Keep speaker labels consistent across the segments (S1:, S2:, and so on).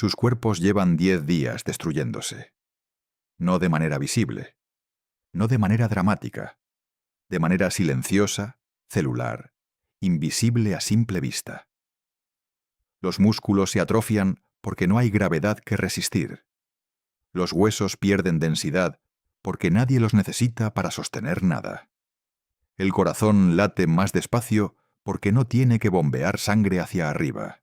S1: sus cuerpos llevan 10 días destruyéndose. No de manera visible, no de manera dramática, de manera silenciosa, celular, invisible a simple vista. Los músculos se atrofian porque no hay gravedad que resistir. Los huesos pierden densidad porque nadie los necesita para sostener nada. El corazón late más despacio porque no tiene que bombear sangre hacia arriba.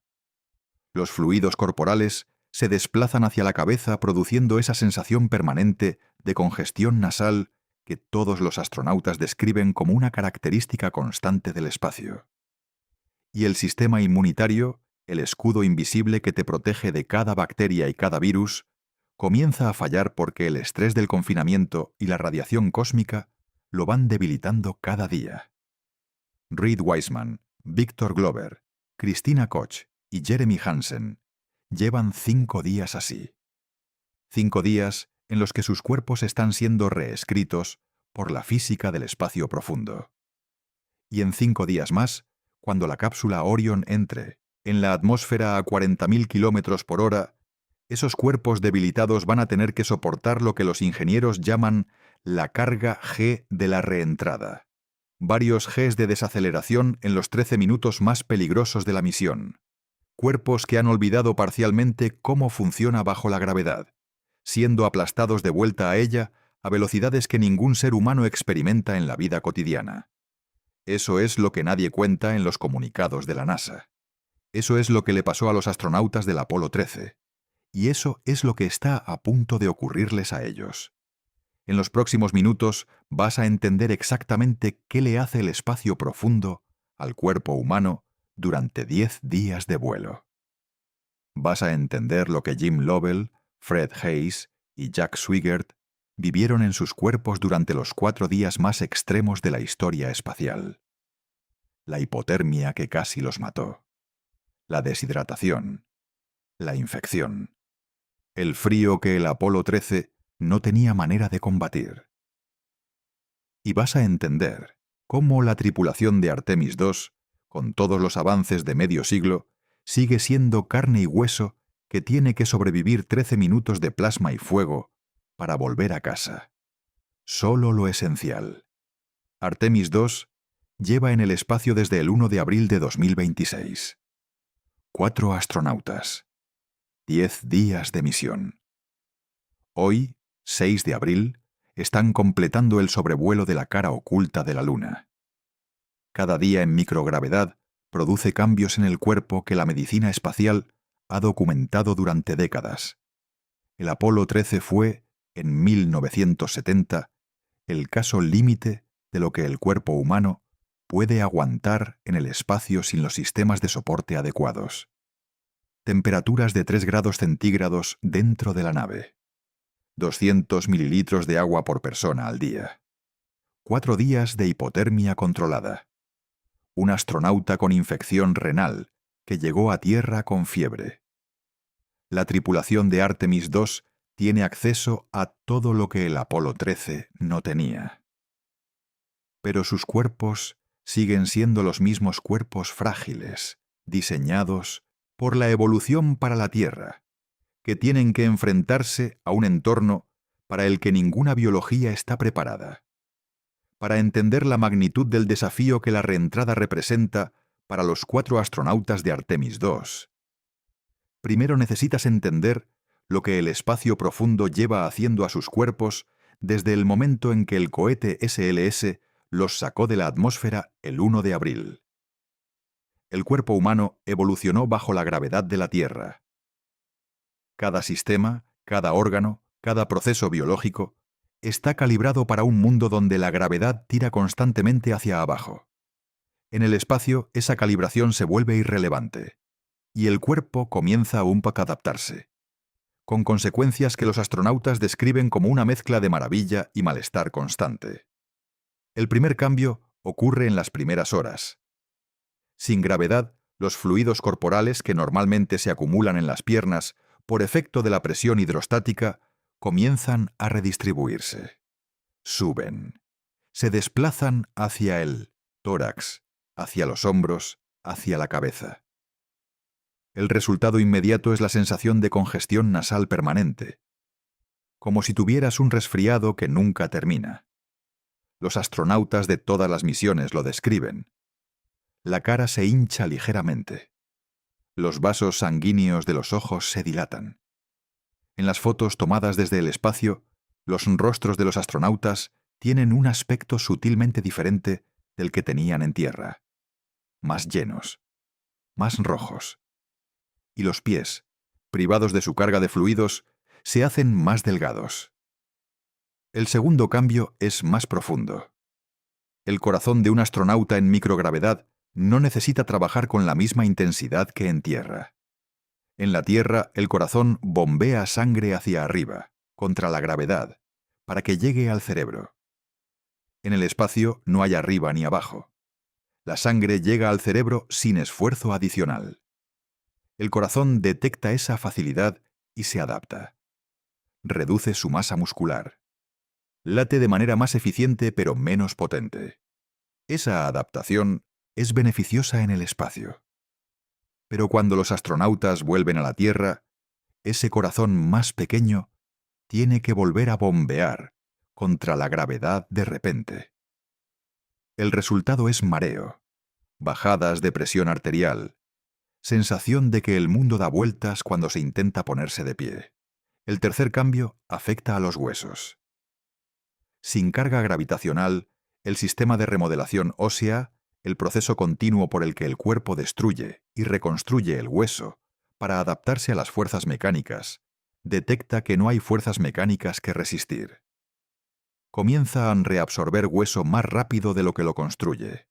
S1: Los fluidos corporales se desplazan hacia la cabeza produciendo esa sensación permanente de congestión nasal que todos los astronautas describen como una característica constante del espacio. Y el sistema inmunitario, el escudo invisible que te protege de cada bacteria y cada virus, comienza a fallar porque el estrés del confinamiento y la radiación cósmica lo van debilitando cada día. Reed Wiseman, Victor Glover, Christina Koch y Jeremy Hansen llevan 5 días así. 5 días en los que sus cuerpos están siendo reescritos por la física del espacio profundo. Y en 5 días más, cuando la cápsula Orion entre en la atmósfera a 40.000 kilómetros por hora, esos cuerpos debilitados van a tener que soportar lo que los ingenieros llaman la carga G de la reentrada. Varios Gs de desaceleración en los 13 minutos más peligrosos de la misión. Cuerpos que han olvidado parcialmente cómo funciona bajo la gravedad, siendo aplastados de vuelta a ella a velocidades que ningún ser humano experimenta en la vida cotidiana. Eso es lo que nadie cuenta en los comunicados de la NASA. Eso es lo que le pasó a los astronautas del Apolo 13. Y eso es lo que está a punto de ocurrirles a ellos. En los próximos minutos vas a entender exactamente qué le hace el espacio profundo al cuerpo humano durante 10 días de vuelo. Vas a entender lo que Jim Lovell, Fred Hayes y Jack Swigert vivieron en sus cuerpos durante los 4 días más extremos de la historia espacial. La hipotermia que casi los mató. La deshidratación. La infección. El frío que el Apolo 13 no tenía manera de combatir. Y vas a entender cómo la tripulación de Artemis II, con todos los avances de medio siglo, sigue siendo carne y hueso que tiene que sobrevivir 13 minutos de plasma y fuego para volver a casa. Solo lo esencial. Artemis II lleva en el espacio desde el 1 de abril de 2026. 4 astronautas. 10 días de misión. Hoy, 6 de abril, están completando el sobrevuelo de la cara oculta de la Luna. Cada día en microgravedad produce cambios en el cuerpo que la medicina espacial ha documentado durante décadas. El Apolo 13 fue, en 1970, el caso límite de lo que el cuerpo humano puede aguantar en el espacio sin los sistemas de soporte adecuados. Temperaturas de 3 grados centígrados dentro de la nave. 200 mililitros de agua por persona al día. 4 días de hipotermia controlada. Un astronauta con infección renal que llegó a Tierra con fiebre. La tripulación de Artemis II tiene acceso a todo lo que el Apolo 13 no tenía. Pero sus cuerpos siguen siendo los mismos cuerpos frágiles, diseñados por la evolución para la Tierra, que tienen que enfrentarse a un entorno para el que ninguna biología está preparada. Para entender la magnitud del desafío que la reentrada representa para los 4 astronautas de Artemis II, primero necesitas entender lo que el espacio profundo lleva haciendo a sus cuerpos desde el momento en que el cohete SLS los sacó de la atmósfera el 1 de abril. El cuerpo humano evolucionó bajo la gravedad de la Tierra. Cada sistema, cada órgano, cada proceso biológico está calibrado para un mundo donde la gravedad tira constantemente hacia abajo. En el espacio, esa calibración se vuelve irrelevante, y el cuerpo comienza un poco a adaptarse, con consecuencias que los astronautas describen como una mezcla de maravilla y malestar constante. El primer cambio ocurre en las primeras horas. Sin gravedad, los fluidos corporales que normalmente se acumulan en las piernas por efecto de la presión hidrostática comienzan a redistribuirse. Suben. Se desplazan hacia el tórax, hacia los hombros, hacia la cabeza. El resultado inmediato es la sensación de congestión nasal permanente, como si tuvieras un resfriado que nunca termina. Los astronautas de todas las misiones lo describen. La cara se hincha ligeramente. Los vasos sanguíneos de los ojos se dilatan. En las fotos tomadas desde el espacio, los rostros de los astronautas tienen un aspecto sutilmente diferente del que tenían en tierra. Más llenos, más rojos. Y los pies, privados de su carga de fluidos, se hacen más delgados. El segundo cambio es más profundo. El corazón de un astronauta en microgravedad no necesita trabajar con la misma intensidad que en tierra. En la Tierra, el corazón bombea sangre hacia arriba, contra la gravedad, para que llegue al cerebro. En el espacio no hay arriba ni abajo. La sangre llega al cerebro sin esfuerzo adicional. El corazón detecta esa facilidad y se adapta. Reduce su masa muscular. Late de manera más eficiente pero menos potente. Esa adaptación es beneficiosa en el espacio. Pero cuando los astronautas vuelven a la Tierra, ese corazón más pequeño tiene que volver a bombear contra la gravedad de repente. El resultado es mareo, bajadas de presión arterial, sensación de que el mundo da vueltas cuando se intenta ponerse de pie. El tercer cambio afecta a los huesos. Sin carga gravitacional, el sistema de remodelación ósea, el proceso continuo por el que el cuerpo destruye y reconstruye el hueso para adaptarse a las fuerzas mecánicas, detecta que no hay fuerzas mecánicas que resistir. Comienza a reabsorber hueso más rápido de lo que lo construye.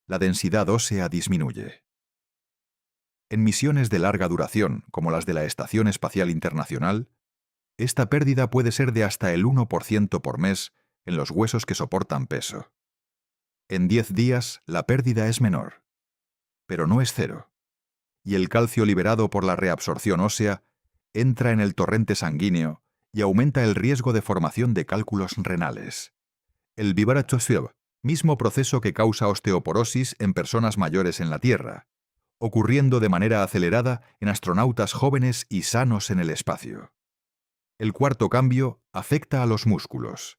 S1: La densidad ósea disminuye. En misiones de larga duración, como las de la Estación Espacial Internacional, esta pérdida puede ser de hasta el 1% por mes en los huesos que soportan peso. En 10 días, la pérdida es menor, pero no es cero, y el calcio liberado por la reabsorción ósea entra en el torrente sanguíneo y aumenta el riesgo de formación de cálculos renales. El vivarachosfilm, mismo proceso que causa osteoporosis en personas mayores en la Tierra, ocurriendo de manera acelerada en astronautas jóvenes y sanos en el espacio. El cuarto cambio afecta a los músculos.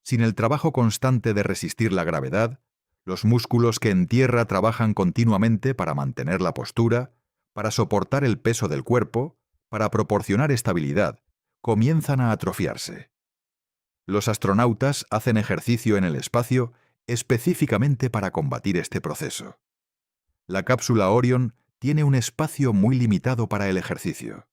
S1: Sin el trabajo constante de resistir la gravedad, los músculos que en tierra trabajan continuamente para mantener la postura, para soportar el peso del cuerpo, para proporcionar estabilidad, comienzan a atrofiarse. Los astronautas hacen ejercicio en el espacio específicamente para combatir este proceso. La cápsula Orion tiene un espacio muy limitado para el ejercicio.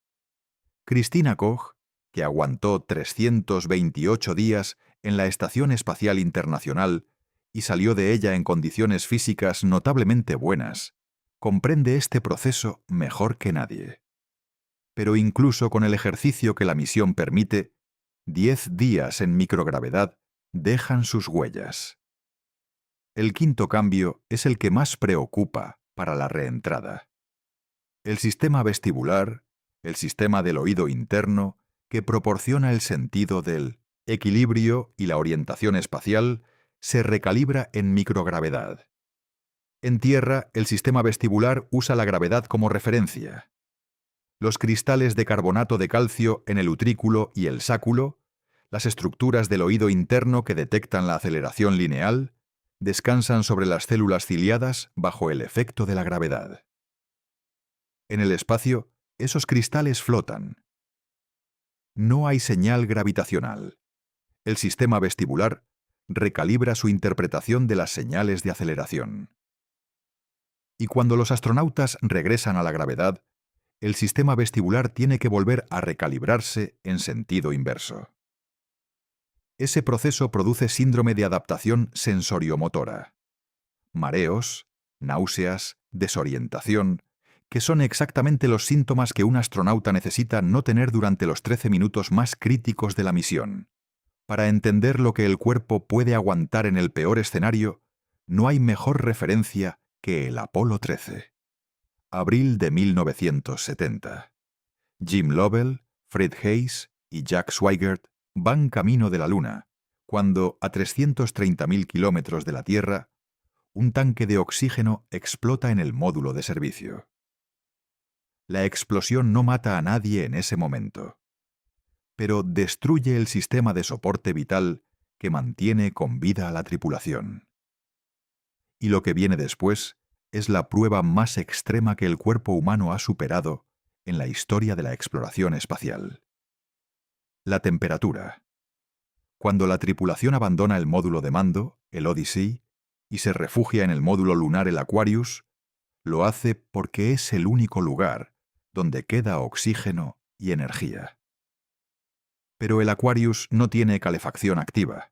S1: Christina Koch, que aguantó 328 días en la Estación Espacial Internacional y salió de ella en condiciones físicas notablemente buenas, comprende este proceso mejor que nadie. Pero incluso con el ejercicio que la misión permite, 10 días en microgravedad dejan sus huellas. El quinto cambio es el que más preocupa para la reentrada. El sistema vestibular, el sistema del oído interno, que proporciona el sentido del equilibrio y la orientación espacial, se recalibra en microgravedad. En tierra, el sistema vestibular usa la gravedad como referencia. Los cristales de carbonato de calcio en el utrículo y el sáculo, las estructuras del oído interno que detectan la aceleración lineal, descansan sobre las células ciliadas bajo el efecto de la gravedad. En el espacio, esos cristales flotan. No hay señal gravitacional. El sistema vestibular recalibra su interpretación de las señales de aceleración. Y cuando los astronautas regresan a la gravedad, el sistema vestibular tiene que volver a recalibrarse en sentido inverso. Ese proceso produce síndrome de adaptación sensoriomotora. Mareos, náuseas, desorientación, que son exactamente los síntomas que un astronauta necesita no tener durante los 13 minutos más críticos de la misión. Para entender lo que el cuerpo puede aguantar en el peor escenario, no hay mejor referencia que el Apolo 13. Abril de 1970. Jim Lovell, Fred Haise y Jack Swigert van camino de la Luna, cuando, a 330.000 kilómetros de la Tierra, un tanque de oxígeno explota en el módulo de servicio. La explosión no mata a nadie en ese momento, pero destruye el sistema de soporte vital que mantiene con vida a la tripulación. Y lo que viene después es la prueba más extrema que el cuerpo humano ha superado en la historia de la exploración espacial. La temperatura. Cuando la tripulación abandona el módulo de mando, el Odyssey, y se refugia en el módulo lunar, el Aquarius, lo hace porque es el único lugar donde queda oxígeno y energía. Pero el Aquarius no tiene calefacción activa.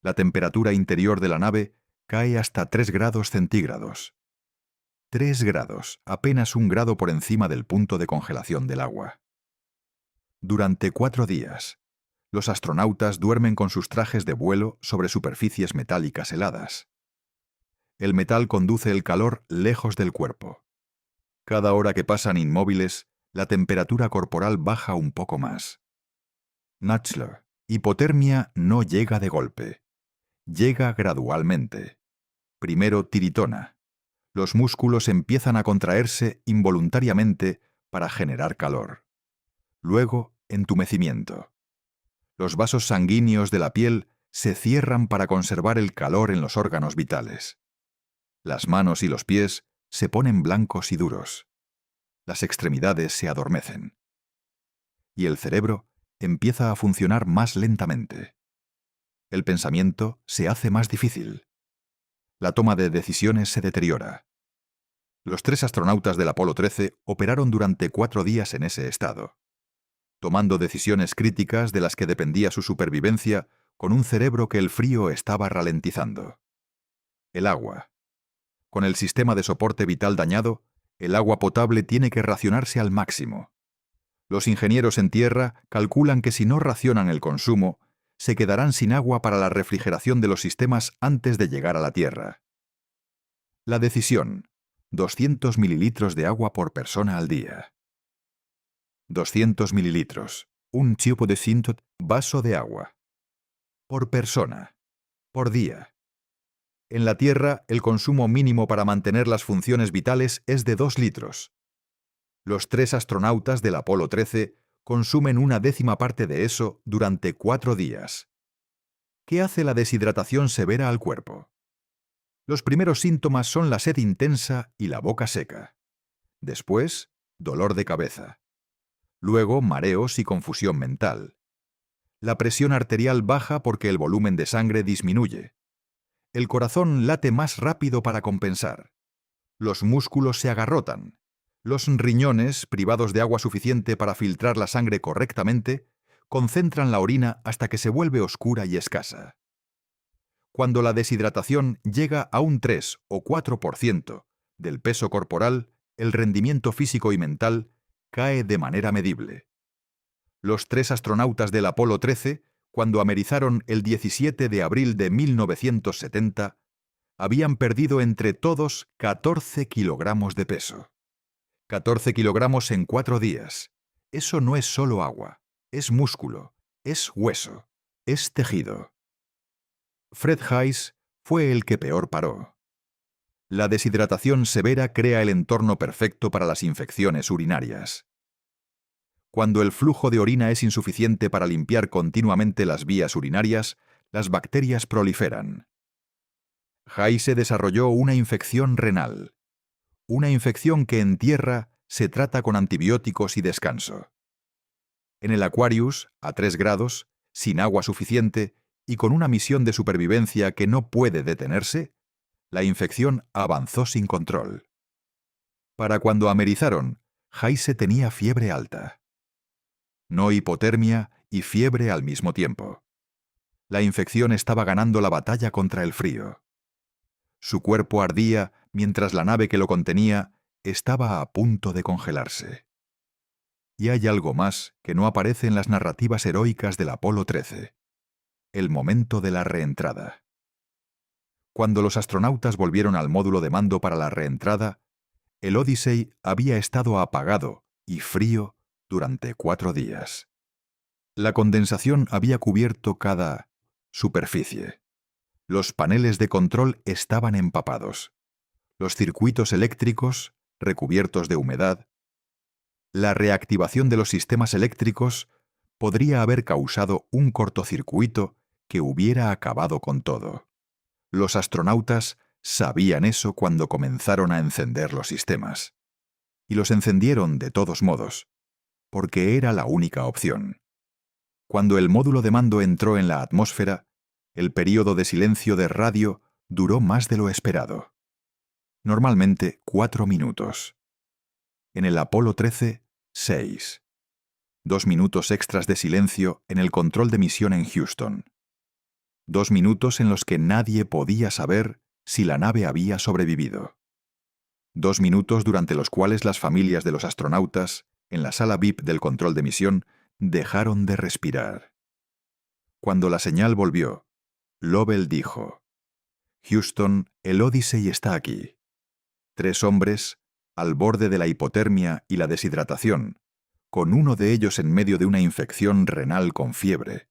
S1: La temperatura interior de la nave cae hasta 3 grados centígrados. 3 grados, apenas 1 grado por encima del punto de congelación del agua. Durante 4 días, los astronautas duermen con sus trajes de vuelo sobre superficies metálicas heladas. El metal conduce el calor lejos del cuerpo. Cada hora que pasan inmóviles, la temperatura corporal baja un poco más. Nutschler, hipotermia no llega de golpe. Llega gradualmente. Primero tiritona. Los músculos empiezan a contraerse involuntariamente para generar calor. Luego, entumecimiento. Los vasos sanguíneos de la piel se cierran para conservar el calor en los órganos vitales. Las manos y los pies se ponen blancos y duros. Las extremidades se adormecen. Y el cerebro empieza a funcionar más lentamente. El pensamiento se hace más difícil. La toma de decisiones se deteriora. Los 3 astronautas del Apolo 13 operaron durante 4 días en ese estado, tomando decisiones críticas de las que dependía su supervivencia con un cerebro que el frío estaba ralentizando. El agua. Con el sistema de soporte vital dañado, el agua potable tiene que racionarse al máximo. Los ingenieros en tierra calculan que si no racionan el consumo, se quedarán sin agua para la refrigeración de los sistemas antes de llegar a la Tierra. La decisión: 200 mililitros de agua por persona al día. 200 mililitros, un tipo de vaso de agua. Por persona. Por día. En la Tierra, el consumo mínimo para mantener las funciones vitales es de 2 litros. Los 3 astronautas del Apolo 13 consumen 1/10 parte de eso durante 4 días. ¿Qué hace la deshidratación severa al cuerpo? Los primeros síntomas son la sed intensa y la boca seca. Después, dolor de cabeza. Luego, mareos y confusión mental. La presión arterial baja porque el volumen de sangre disminuye. El corazón late más rápido para compensar. Los músculos se agarrotan. Los riñones, privados de agua suficiente para filtrar la sangre correctamente, concentran la orina hasta que se vuelve oscura y escasa. Cuando la deshidratación llega a un 3 o 4% del peso corporal, el rendimiento físico y mental cae de manera medible. Los 3 astronautas del Apolo 13, cuando amerizaron el 17 de abril de 1970, habían perdido entre todos 14 kilogramos de peso. 14 kilogramos en 4 días. Eso no es solo agua, es músculo, es hueso, es tejido. Fred Haise fue el que peor paró. La deshidratación severa crea el entorno perfecto para las infecciones urinarias. Cuando el flujo de orina es insuficiente para limpiar continuamente las vías urinarias, las bacterias proliferan. Haise desarrolló una infección renal. Una infección que en tierra se trata con antibióticos y descanso. En el Aquarius, a 3 grados, sin agua suficiente y con una misión de supervivencia que no puede detenerse, la infección avanzó sin control. Para cuando amerizaron, Haise tenía fiebre alta. No hipotermia y fiebre al mismo tiempo. La infección estaba ganando la batalla contra el frío. Su cuerpo ardía mientras la nave que lo contenía estaba a punto de congelarse. Y hay algo más que no aparece en las narrativas heroicas del Apolo 13. El momento de la reentrada. Cuando los astronautas volvieron al módulo de mando para la reentrada, el Odyssey había estado apagado y frío durante 4 días. La condensación había cubierto cada superficie. Los paneles de control estaban empapados. Los circuitos eléctricos, recubiertos de humedad, la reactivación de los sistemas eléctricos podría haber causado un cortocircuito que hubiera acabado con todo. Los astronautas sabían eso cuando comenzaron a encender los sistemas. Y los encendieron de todos modos, porque era la única opción. Cuando el módulo de mando entró en la atmósfera, el período de silencio de radio duró más de lo esperado. Normalmente 4 minutos. En el Apolo 13, 6. 2 minutos extras de silencio en el control de misión en Houston. 2 minutos en los que nadie podía saber si la nave había sobrevivido. 2 minutos durante los cuales las familias de los astronautas, en la sala VIP del control de misión, dejaron de respirar. Cuando la señal volvió, Lovell dijo: «Houston, el Odyssey está aquí». 3 hombres, al borde de la hipotermia y la deshidratación, con uno de ellos en medio de una infección renal con fiebre,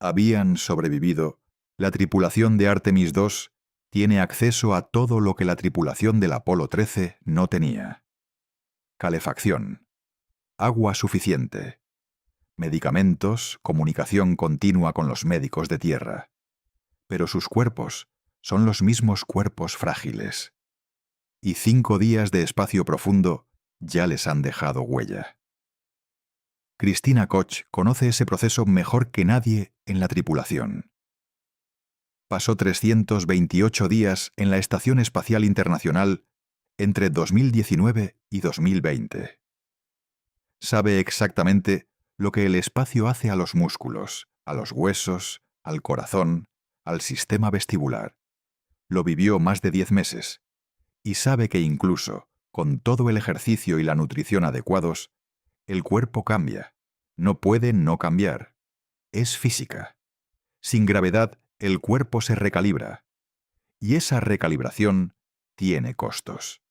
S1: habían sobrevivido. La tripulación de Artemis II tiene acceso a todo lo que la tripulación del Apolo 13 no tenía: calefacción, agua suficiente, medicamentos, comunicación continua con los médicos de tierra. Pero sus cuerpos son los mismos cuerpos frágiles. Y 5 días de espacio profundo ya les han dejado huella. Christina Koch conoce ese proceso mejor que nadie en la tripulación. Pasó 328 días en la Estación Espacial Internacional entre 2019 y 2020. Sabe exactamente lo que el espacio hace a los músculos, a los huesos, al corazón, al sistema vestibular. Lo vivió más de 10 meses y sabe que incluso con todo el ejercicio y la nutrición adecuados, el cuerpo cambia. No puede no cambiar. Es física. Sin gravedad, el cuerpo se recalibra. Y esa recalibración tiene costos.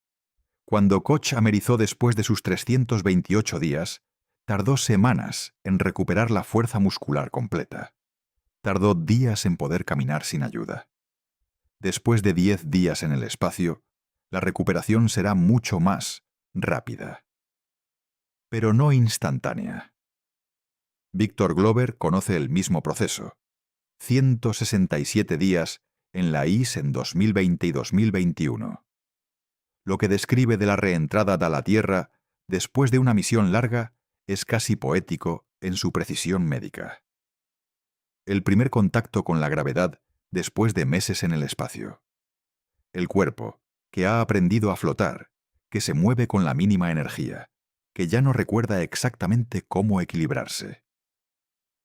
S1: Cuando Koch amerizó después de sus 328 días, tardó semanas en recuperar la fuerza muscular completa. Tardó días en poder caminar sin ayuda. Después de 10 días en el espacio, la recuperación será mucho más rápida. Pero no instantánea. Victor Glover conoce el mismo proceso. 167 días en la ISS en 2020 y 2021. Lo que describe de la reentrada a la Tierra después de una misión larga es casi poético en su precisión médica. El primer contacto con la gravedad después de meses en el espacio. El cuerpo, que ha aprendido a flotar, que se mueve con la mínima energía, que ya no recuerda exactamente cómo equilibrarse.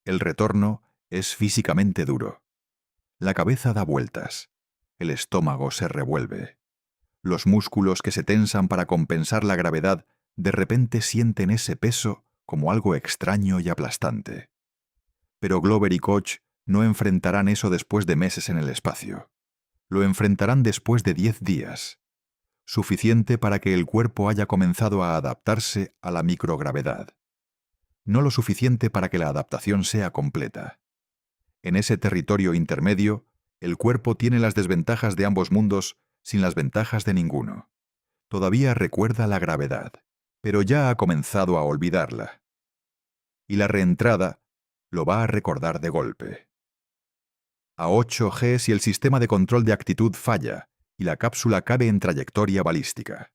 S1: El retorno es físicamente duro. La cabeza da vueltas, el estómago se revuelve. Los músculos que se tensan para compensar la gravedad de repente sienten ese peso como algo extraño y aplastante. Pero Glover y Koch no enfrentarán eso después de meses en el espacio. Lo enfrentarán después de 10 días. Suficiente para que el cuerpo haya comenzado a adaptarse a la microgravedad. No lo suficiente para que la adaptación sea completa. En ese territorio intermedio, el cuerpo tiene las desventajas de ambos mundos sin las ventajas de ninguno. Todavía recuerda la gravedad, pero ya ha comenzado a olvidarla. Y la reentrada lo va a recordar de golpe. A 8G si el sistema de control de actitud falla y la cápsula cabe en trayectoria balística.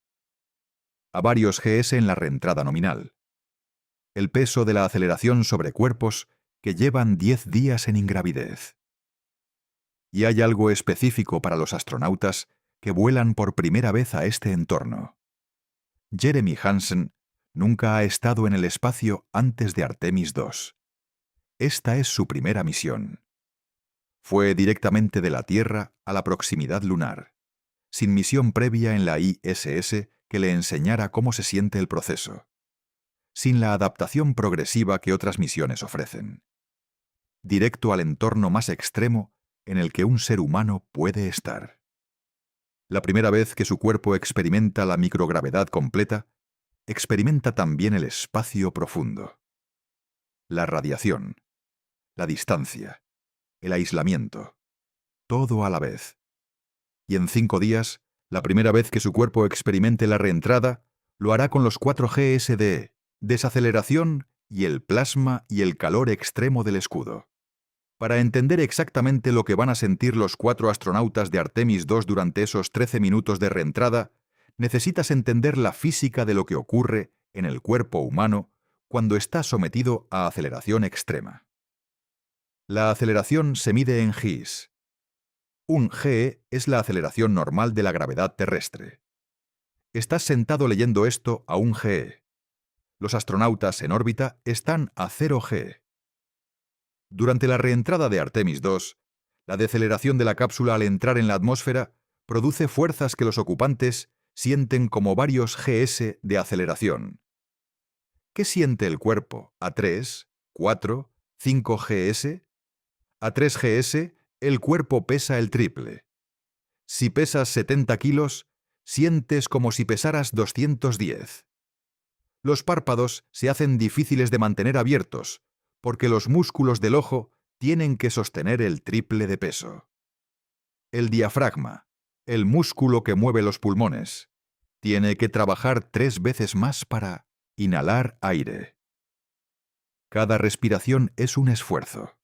S1: A varios Gs en la reentrada nominal. El peso de la aceleración sobre cuerpos que llevan 10 días en ingravidez. Y hay algo específico para los astronautas que vuelan por primera vez a este entorno. Jeremy Hansen nunca ha estado en el espacio antes de Artemis II. Esta es su primera misión. Fue directamente de la Tierra a la proximidad lunar, sin misión previa en la ISS que le enseñara cómo se siente el proceso, sin la adaptación progresiva que otras misiones ofrecen. Directo al entorno más extremo en el que un ser humano puede estar. La primera vez que su cuerpo experimenta la microgravedad completa, experimenta también el espacio profundo. La radiación, la distancia, el aislamiento, todo a la vez. Y en 5 días, la primera vez que su cuerpo experimente la reentrada, lo hará con los 4 GSD, desaceleración y el plasma y el calor extremo del escudo. Para entender exactamente lo que van a sentir los 4 astronautas de Artemis II durante esos 13 minutos de reentrada, necesitas entender la física de lo que ocurre en el cuerpo humano cuando está sometido a aceleración extrema. La aceleración se mide en Gs. Un G es la aceleración normal de la gravedad terrestre. Estás sentado leyendo esto a un G. Los astronautas en órbita están a 0 G. Durante la reentrada de Artemis II, la deceleración de la cápsula al entrar en la atmósfera produce fuerzas que los ocupantes sienten como varios Gs de aceleración. ¿Qué siente el cuerpo a 3, 4, 5 Gs? A 3 Gs, el cuerpo pesa el triple. Si pesas 70 kilos, sientes como si pesaras 210. Los párpados se hacen difíciles de mantener abiertos, porque los músculos del ojo tienen que sostener el triple de peso. El diafragma, el músculo que mueve los pulmones, tiene que trabajar 3 veces más para inhalar aire. Cada respiración es un esfuerzo.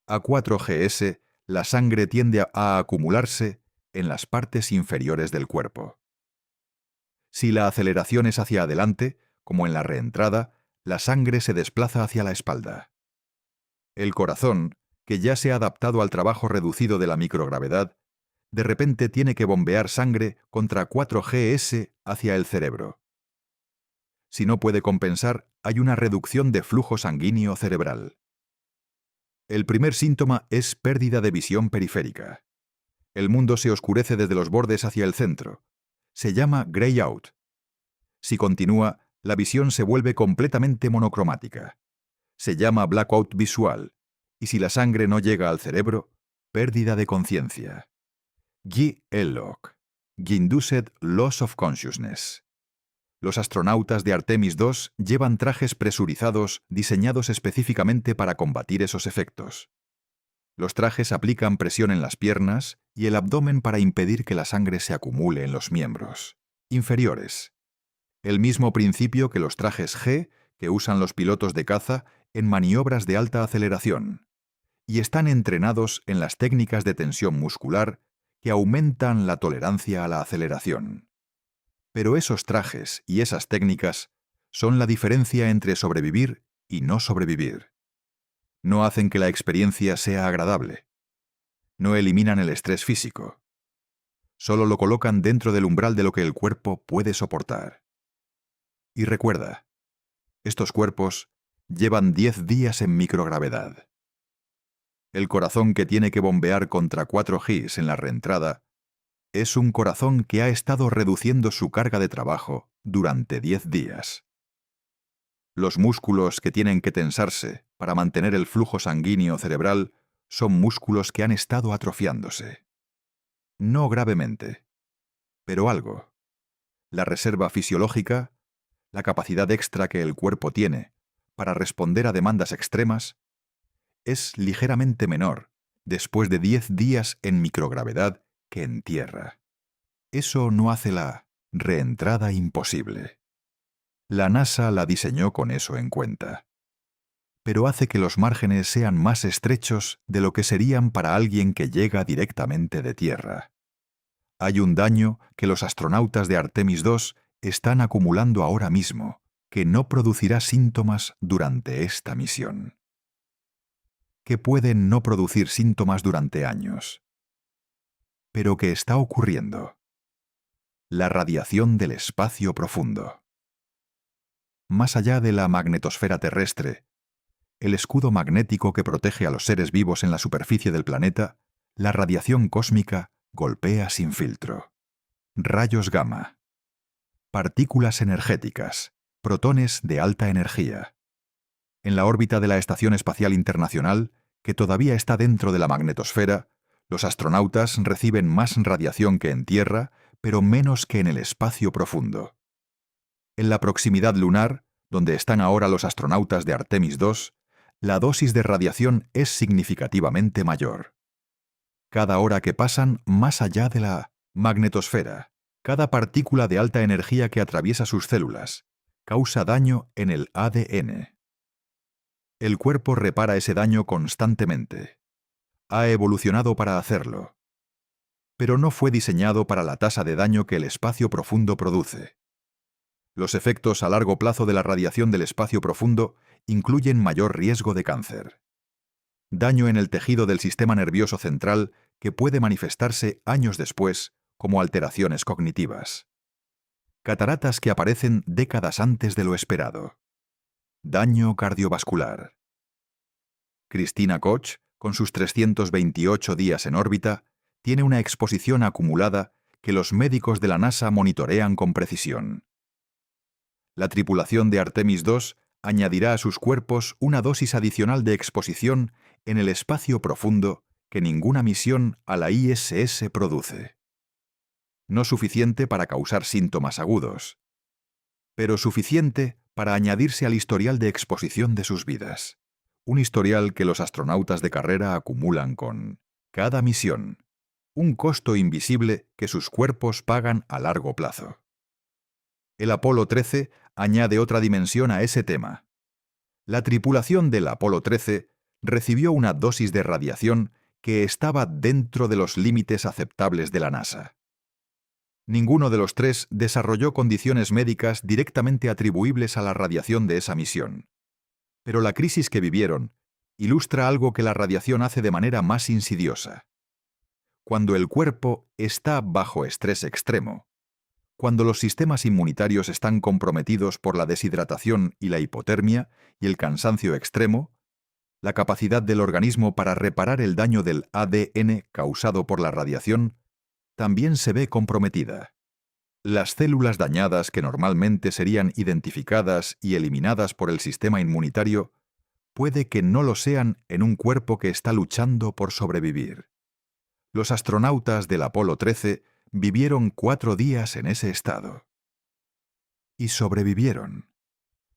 S1: A 4 Gs, la sangre tiende a acumularse en las partes inferiores del cuerpo. Si la aceleración es hacia adelante, como en la reentrada, la sangre se desplaza hacia la espalda. El corazón, que ya se ha adaptado al trabajo reducido de la microgravedad, de repente tiene que bombear sangre contra 4 Gs hacia el cerebro. Si no puede compensar, hay una reducción de flujo sanguíneo cerebral. El primer síntoma es pérdida de visión periférica. El mundo se oscurece desde los bordes hacia el centro. Se llama gray out. Si continúa, la visión se vuelve completamente monocromática. Se llama blackout visual. Y si la sangre no llega al cerebro, pérdida de conciencia. Guy Ellock. Induced Loss of Consciousness. Los astronautas de Artemis II llevan trajes presurizados diseñados específicamente para combatir esos efectos. Los trajes aplican presión en las piernas y el abdomen para impedir que la sangre se acumule en los miembros inferiores. El mismo principio que los trajes G que usan los pilotos de caza en maniobras de alta aceleración, y están entrenados en las técnicas de tensión muscular que aumentan la tolerancia a la aceleración. Pero esos trajes y esas técnicas son la diferencia entre sobrevivir y no sobrevivir. No hacen que la experiencia sea agradable. No eliminan el estrés físico. Solo lo colocan dentro del umbral de lo que el cuerpo puede soportar. Y recuerda, estos cuerpos llevan 10 días en microgravedad. El corazón que tiene que bombear contra 4 Gs en la reentrada es un corazón que ha estado reduciendo su carga de trabajo durante 10 días. Los músculos que tienen que tensarse para mantener el flujo sanguíneo cerebral son músculos que han estado atrofiándose. No gravemente, pero algo. La reserva fisiológica, la capacidad extra que el cuerpo tiene para responder a demandas extremas, es ligeramente menor después de 10 días en microgravedad que en tierra. Eso no hace la reentrada imposible. La NASA la diseñó con eso en cuenta. Pero hace que los márgenes sean más estrechos de lo que serían para alguien que llega directamente de tierra. Hay un daño que los astronautas de Artemis II están acumulando ahora mismo, que no producirá síntomas durante esta misión. Que pueden no producir síntomas durante años. Pero que está ocurriendo. La radiación del espacio profundo. Más allá de la magnetosfera terrestre, el escudo magnético que protege a los seres vivos en la superficie del planeta, la radiación cósmica golpea sin filtro. Rayos gamma. Partículas energéticas, protones de alta energía. En la órbita de la Estación Espacial Internacional, que todavía está dentro de la magnetosfera, los astronautas reciben más radiación que en Tierra, pero menos que en el espacio profundo. En la proximidad lunar, donde están ahora los astronautas de Artemis II, la dosis de radiación es significativamente mayor. Cada hora que pasan más allá de la magnetosfera, cada partícula de alta energía que atraviesa sus células, causa daño en el ADN. El cuerpo repara ese daño constantemente. Ha evolucionado para hacerlo. Pero no fue diseñado para la tasa de daño que el espacio profundo produce. Los efectos a largo plazo de la radiación del espacio profundo incluyen mayor riesgo de cáncer. Daño en el tejido del sistema nervioso central que puede manifestarse años después como alteraciones cognitivas. Cataratas que aparecen décadas antes de lo esperado. Daño cardiovascular. Christina Koch, con sus 328 días en órbita, tiene una exposición acumulada que los médicos de la NASA monitorean con precisión. La tripulación de Artemis II añadirá a sus cuerpos una dosis adicional de exposición en el espacio profundo que ninguna misión a la ISS produce. No suficiente para causar síntomas agudos, pero suficiente para añadirse al historial de exposición de sus vidas. Un historial que los astronautas de carrera acumulan con cada misión, un costo invisible que sus cuerpos pagan a largo plazo. El Apolo 13 añade otra dimensión a ese tema. La tripulación del Apolo 13 recibió una dosis de radiación que estaba dentro de los límites aceptables de la NASA. Ninguno de los tres desarrolló condiciones médicas directamente atribuibles a la radiación de esa misión. Pero la crisis que vivieron ilustra algo que la radiación hace de manera más insidiosa. Cuando el cuerpo está bajo estrés extremo, cuando los sistemas inmunitarios están comprometidos por la deshidratación y la hipotermia y el cansancio extremo, la capacidad del organismo para reparar el daño del ADN causado por la radiación también se ve comprometida. Las células dañadas que normalmente serían identificadas y eliminadas por el sistema inmunitario puede que no lo sean en un cuerpo que está luchando por sobrevivir. Los astronautas del Apolo 13 vivieron 4 días en ese estado. Y sobrevivieron.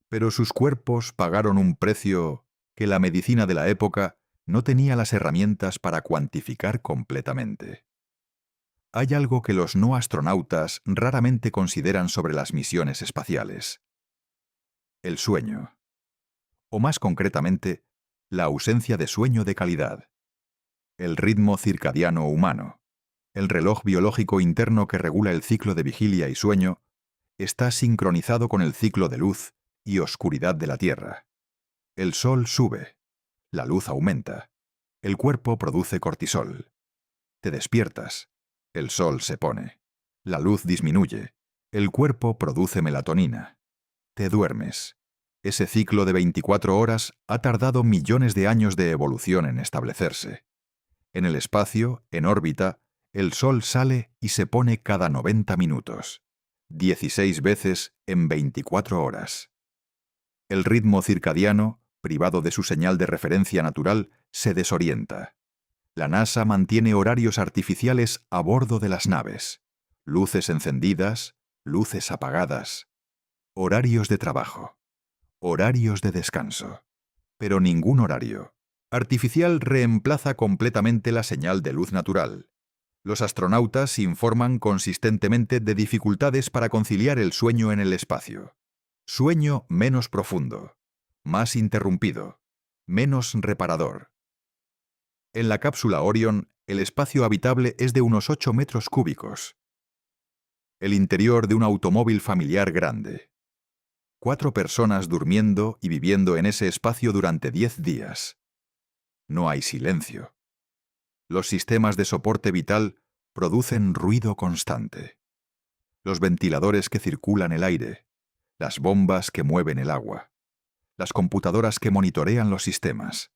S1: Pero sus cuerpos pagaron un precio que la medicina de la época no tenía las herramientas para cuantificar completamente. Hay algo que los no astronautas raramente consideran sobre las misiones espaciales. El sueño. O más concretamente, la ausencia de sueño de calidad. El ritmo circadiano humano, el reloj biológico interno que regula el ciclo de vigilia y sueño, está sincronizado con el ciclo de luz y oscuridad de la Tierra. El sol sube, la luz aumenta, el cuerpo produce cortisol. Te despiertas, el sol se pone, la luz disminuye, el cuerpo produce melatonina. Te duermes. Ese ciclo de 24 horas ha tardado millones de años de evolución en establecerse. En el espacio, en órbita, el sol sale y se pone cada 90 minutos, 16 veces en 24 horas. El ritmo circadiano, privado de su señal de referencia natural, se desorienta. La NASA mantiene horarios artificiales a bordo de las naves. Luces encendidas, luces apagadas. Horarios de trabajo. Horarios de descanso. Pero ningún horario artificial reemplaza completamente la señal de luz natural. Los astronautas informan consistentemente de dificultades para conciliar el sueño en el espacio. Sueño menos profundo, más interrumpido, menos reparador. En la cápsula Orion, el espacio habitable es de unos 8 metros cúbicos. El interior de un automóvil familiar grande. 4 personas durmiendo y viviendo en ese espacio durante 10 días. No hay silencio. Los sistemas de soporte vital producen ruido constante. Los ventiladores que circulan el aire, las bombas que mueven el agua, las computadoras que monitorean los sistemas.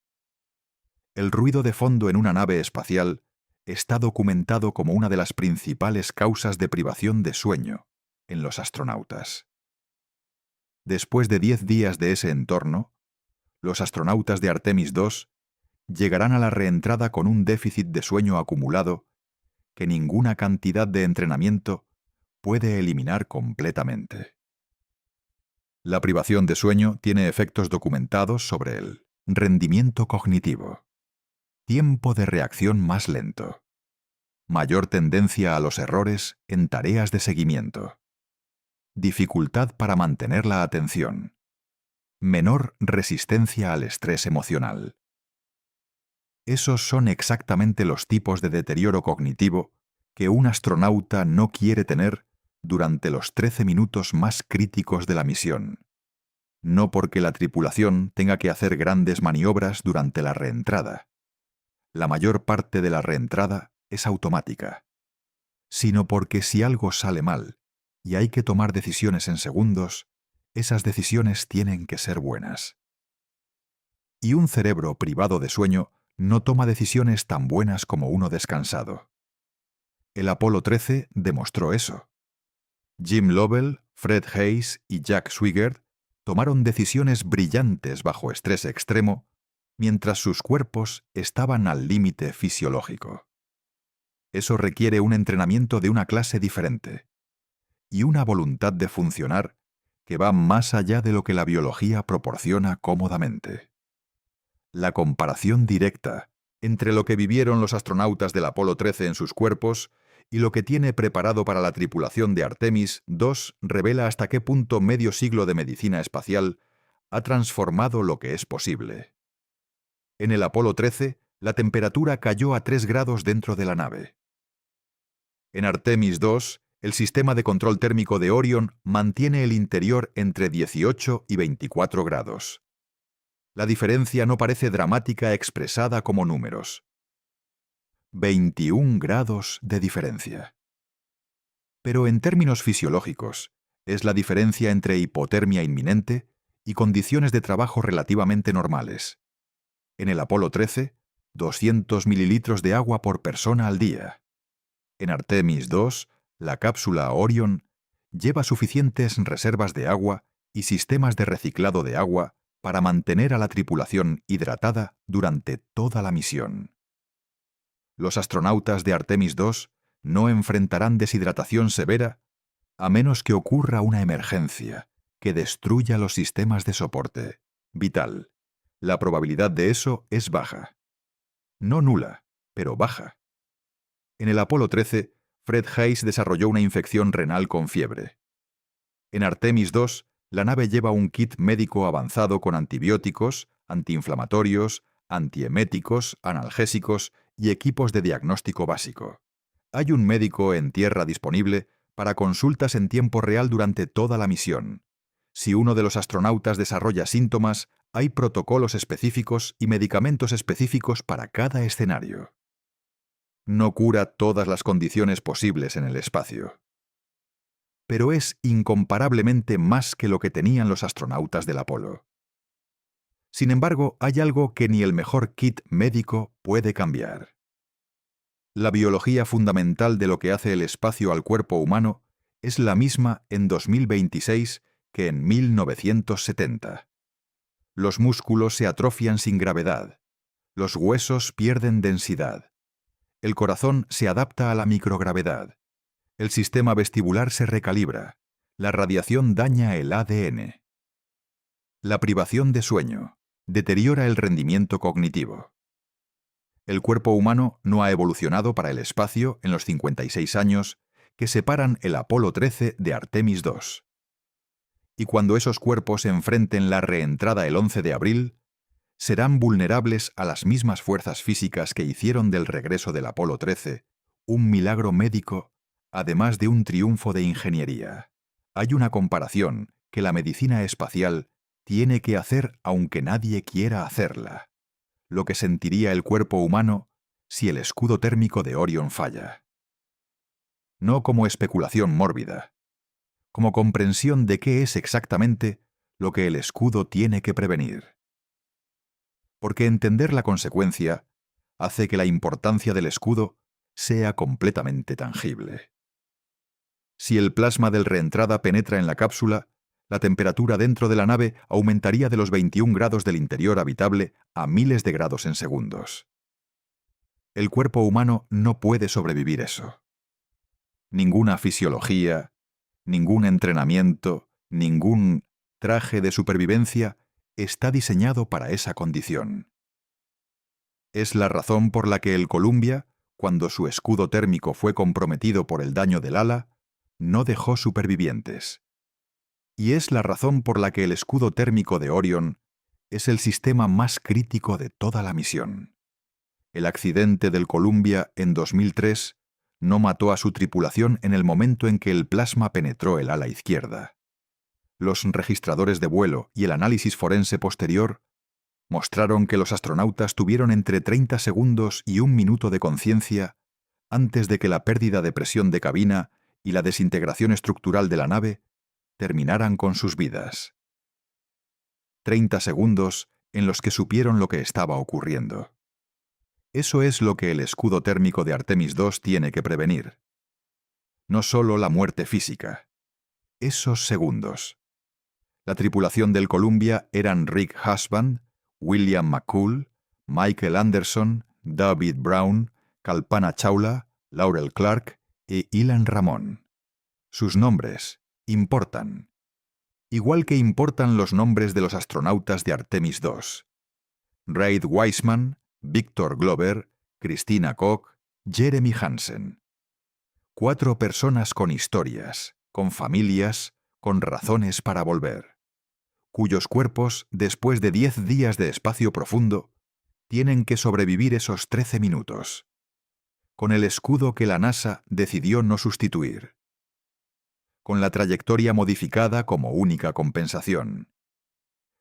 S1: El ruido de fondo en una nave espacial está documentado como una de las principales causas de privación de sueño en los astronautas. Después de 10 días de ese entorno, los astronautas de Artemis II llegarán a la reentrada con un déficit de sueño acumulado que ninguna cantidad de entrenamiento puede eliminar completamente. La privación de sueño tiene efectos documentados sobre el rendimiento cognitivo, tiempo de reacción más lento, mayor tendencia a los errores en tareas de seguimiento, dificultad para mantener la atención, menor resistencia al estrés emocional. Esos son exactamente los tipos de deterioro cognitivo que un astronauta no quiere tener durante los 13 minutos más críticos de la misión. No porque la tripulación tenga que hacer grandes maniobras durante la reentrada. La mayor parte de la reentrada es automática. Sino porque si algo sale mal y hay que tomar decisiones en segundos, esas decisiones tienen que ser buenas. Y un cerebro privado de sueño no toma decisiones tan buenas como uno descansado. El Apolo 13 demostró eso. Jim Lovell, Fred Hayes y Jack Swigert tomaron decisiones brillantes bajo estrés extremo mientras sus cuerpos estaban al límite fisiológico. Eso requiere un entrenamiento de una clase diferente y una voluntad de funcionar que va más allá de lo que la biología proporciona cómodamente. La comparación directa entre lo que vivieron los astronautas del Apolo 13 en sus cuerpos y lo que tiene preparado para la tripulación de Artemis II revela hasta qué punto medio siglo de medicina espacial ha transformado lo que es posible. En el Apolo 13, la temperatura cayó a 3 grados dentro de la nave. En Artemis II, el sistema de control térmico de Orion mantiene el interior entre 18 y 24 grados. La diferencia no parece dramática expresada como números. 21 grados de diferencia. Pero en términos fisiológicos, es la diferencia entre hipotermia inminente y condiciones de trabajo relativamente normales. En el Apolo 13, 200 mililitros de agua por persona al día. En Artemis II, la cápsula Orion lleva suficientes reservas de agua y sistemas de reciclado de agua para mantener a la tripulación hidratada durante toda la misión. Los astronautas de Artemis II no enfrentarán deshidratación severa a menos que ocurra una emergencia que destruya los sistemas de soporte vital. La probabilidad de eso es baja. No nula, pero baja. En el Apolo 13, Fred Hayes desarrolló una infección renal con fiebre. En Artemis II, la nave lleva un kit médico avanzado con antibióticos, antiinflamatorios, antieméticos, analgésicos y equipos de diagnóstico básico. Hay un médico en tierra disponible para consultas en tiempo real durante toda la misión. Si uno de los astronautas desarrolla síntomas, hay protocolos específicos y medicamentos específicos para cada escenario. No cura todas las condiciones posibles en el espacio. Pero es incomparablemente más que lo que tenían los astronautas del Apolo. Sin embargo, hay algo que ni el mejor kit médico puede cambiar. La biología fundamental de lo que hace el espacio al cuerpo humano es la misma en 2026 que en 1970. Los músculos se atrofian sin gravedad. Los huesos pierden densidad. El corazón se adapta a la microgravedad. El sistema vestibular se recalibra. La radiación daña el ADN. La privación de sueño deteriora el rendimiento cognitivo. El cuerpo humano no ha evolucionado para el espacio en los 56 años que separan el Apolo 13 de Artemis II. Y cuando esos cuerpos enfrenten la reentrada el 11 de abril, serán vulnerables a las mismas fuerzas físicas que hicieron del regreso del Apolo 13 un milagro médico, además de un triunfo de ingeniería. Hay una comparación que la medicina espacial tiene que hacer aunque nadie quiera hacerla. Lo que sentiría el cuerpo humano si el escudo térmico de Orion falla. No como especulación mórbida, como comprensión de qué es exactamente lo que el escudo tiene que prevenir. Porque entender la consecuencia hace que la importancia del escudo sea completamente tangible. Si el plasma del reentrada penetra en la cápsula, la temperatura dentro de la nave aumentaría de los 21 grados del interior habitable a miles de grados en segundos. El cuerpo humano no puede sobrevivir eso. Ninguna fisiología, ningún entrenamiento, ningún traje de supervivencia está diseñado para esa condición. Es la razón por la que el Columbia, cuando su escudo térmico fue comprometido por el daño del ala, no dejó supervivientes. Y es la razón por la que el escudo térmico de Orion es el sistema más crítico de toda la misión. El accidente del Columbia en 2003 no mató a su tripulación en el momento en que el plasma penetró el ala izquierda. Los registradores de vuelo y el análisis forense posterior mostraron que los astronautas tuvieron entre 30 segundos y 1 minuto de conciencia antes de que la pérdida de presión de cabina y la desintegración estructural de la nave terminaran con sus vidas. 30 segundos en los que supieron lo que estaba ocurriendo. Eso es lo que el escudo térmico de Artemis II tiene que prevenir. No solo la muerte física. Esos segundos. La tripulación del Columbia eran Rick Husband, William McCool, Michael Anderson, David Brown, Kalpana Chawla, Laurel Clark e Ilan Ramon. Sus nombres importan. Igual que importan los nombres de los astronautas de Artemis II. Reid Wiseman, Victor Glover, Christina Koch, Jeremy Hansen. 4 personas con historias, con familias, con razones para volver, cuyos cuerpos, después de 10 días de espacio profundo, tienen que sobrevivir esos 13 minutos, con el escudo que la NASA decidió no sustituir, con la trayectoria modificada como única compensación.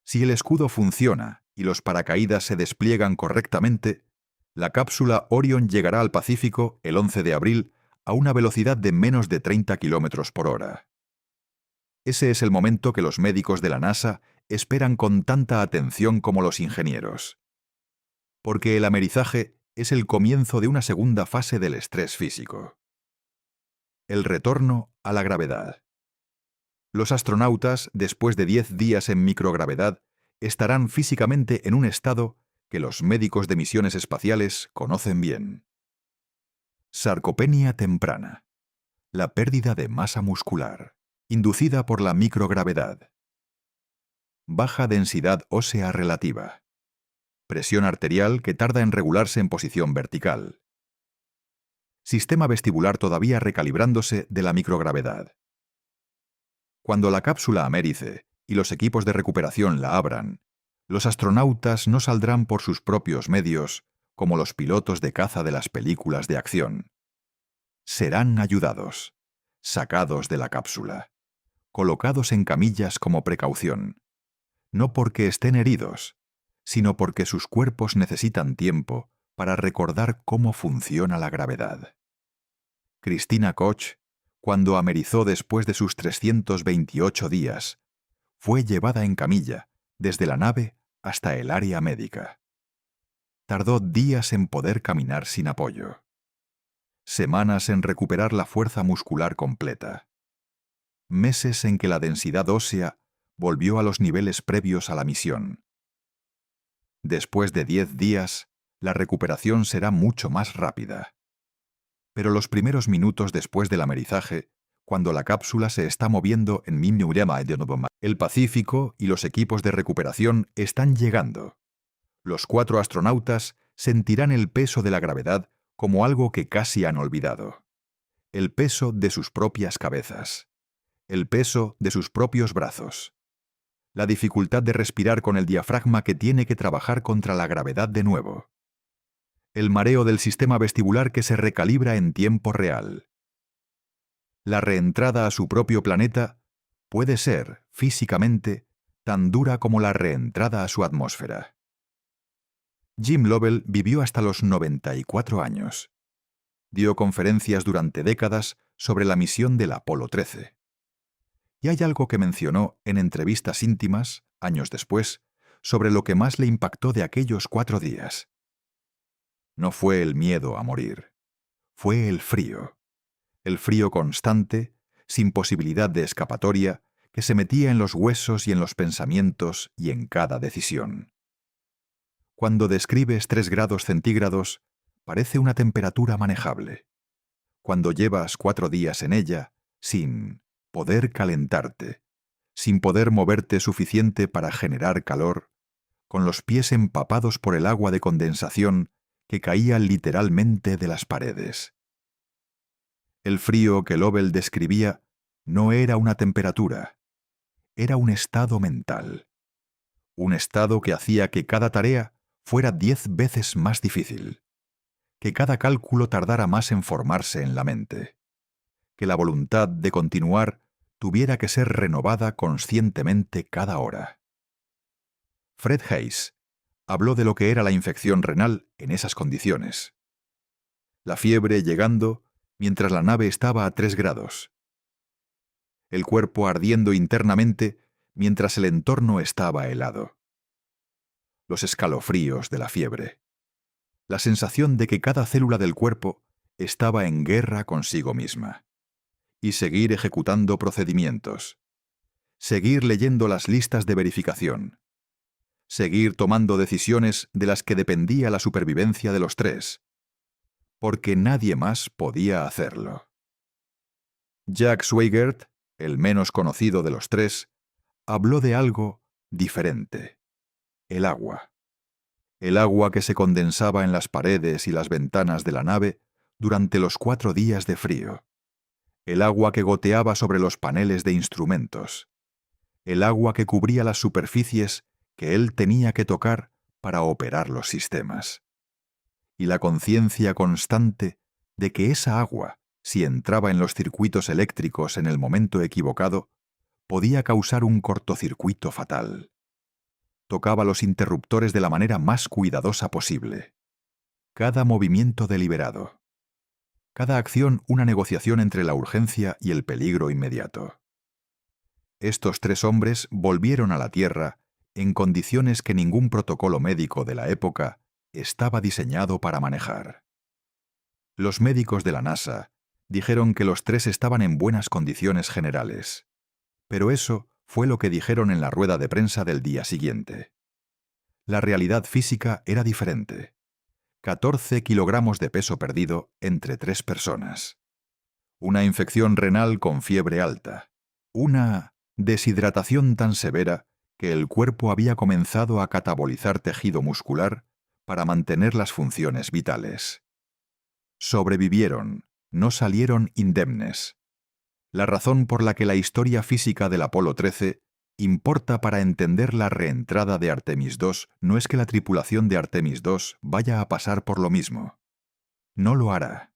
S1: Si el escudo funciona y los paracaídas se despliegan correctamente, la cápsula Orion llegará al Pacífico el 11 de abril a una velocidad de menos de 30 km por hora. Ese es el momento que los médicos de la NASA esperan con tanta atención como los ingenieros. Porque el amerizaje es el comienzo de una segunda fase del estrés físico. El retorno a la gravedad. Los astronautas, después de 10 días en microgravedad, estarán físicamente en un estado que los médicos de misiones espaciales conocen bien. Sarcopenia temprana. La pérdida de masa muscular, inducida por la microgravedad. Baja densidad ósea relativa. Presión arterial que tarda en regularse en posición vertical. Sistema vestibular todavía recalibrándose de la microgravedad. Cuando la cápsula americe y los equipos de recuperación la abran, los astronautas no saldrán por sus propios medios como los pilotos de caza de las películas de acción. Serán ayudados, sacados de la cápsula, colocados en camillas como precaución, no porque estén heridos, sino porque sus cuerpos necesitan tiempo para recordar cómo funciona la gravedad. Christina Koch, cuando amerizó después de sus 328 días, fue llevada en camilla desde la nave hasta el área médica. Tardó días en poder caminar sin apoyo. Semanas en recuperar la fuerza muscular completa. Meses en que la densidad ósea volvió a los niveles previos a la misión. Después de 10 días, la recuperación será mucho más rápida. Pero los primeros minutos después del amerizaje, cuando la cápsula se está moviendo en el Pacífico y los equipos de recuperación están llegando, los 4 astronautas sentirán el peso de la gravedad como algo que casi han olvidado. El peso de sus propias cabezas. El peso de sus propios brazos. La dificultad de respirar con el diafragma que tiene que trabajar contra la gravedad de nuevo. El mareo del sistema vestibular que se recalibra en tiempo real. La reentrada a su propio planeta puede ser, físicamente, tan dura como la reentrada a su atmósfera. Jim Lovell vivió hasta los 94 años. Dio conferencias durante décadas sobre la misión del Apolo 13. Y hay algo que mencionó en entrevistas íntimas, años después, sobre lo que más le impactó de aquellos 4 días. No fue el miedo a morir, fue el frío constante, sin posibilidad de escapatoria, que se metía en los huesos y en los pensamientos y en cada decisión. Cuando describes 3 grados centígrados, parece una temperatura manejable. Cuando llevas 4 días en ella, sin poder calentarte, sin poder moverte suficiente para generar calor, con los pies empapados por el agua de condensación que caía literalmente de las paredes. El frío que Lovell describía no era una temperatura, era un estado mental. Un estado que hacía que cada tarea fuera 10 veces más difícil, que cada cálculo tardara más en formarse en la mente, que la voluntad de continuar tuviera que ser renovada conscientemente cada hora. Fred Hayes habló de lo que era la infección renal en esas condiciones. La fiebre llegando mientras la nave estaba a 3 grados. El cuerpo ardiendo internamente mientras el entorno estaba helado. Los escalofríos de la fiebre. La sensación de que cada célula del cuerpo estaba en guerra consigo misma. Y seguir ejecutando procedimientos. Seguir leyendo las listas de verificación. Seguir tomando decisiones de las que dependía la supervivencia de los 3. Porque nadie más podía hacerlo. Jack Swigert, el menos conocido de los 3, habló de algo diferente. El agua. El agua que se condensaba en las paredes y las ventanas de la nave durante los 4 días de frío. El agua que goteaba sobre los paneles de instrumentos. El agua que cubría las superficies que él tenía que tocar para operar los sistemas. Y la conciencia constante de que esa agua, si entraba en los circuitos eléctricos en el momento equivocado, podía causar un cortocircuito fatal. Tocaba los interruptores de la manera más cuidadosa posible. Cada movimiento deliberado. Cada acción una negociación entre la urgencia y el peligro inmediato. Estos 3 hombres volvieron a la Tierra en condiciones que ningún protocolo médico de la época estaba diseñado para manejar. Los médicos de la NASA dijeron que los 3 estaban en buenas condiciones generales, pero eso fue lo que dijeron en la rueda de prensa del día siguiente. La realidad física era diferente. 14 kilogramos de peso perdido entre 3 personas. Una infección renal con fiebre alta. Una deshidratación tan severa que el cuerpo había comenzado a catabolizar tejido muscular para mantener las funciones vitales. Sobrevivieron, no salieron indemnes. La razón por la que la historia física del Apolo 13 importa para entender la reentrada de Artemis II no es que la tripulación de Artemis II vaya a pasar por lo mismo. No lo hará.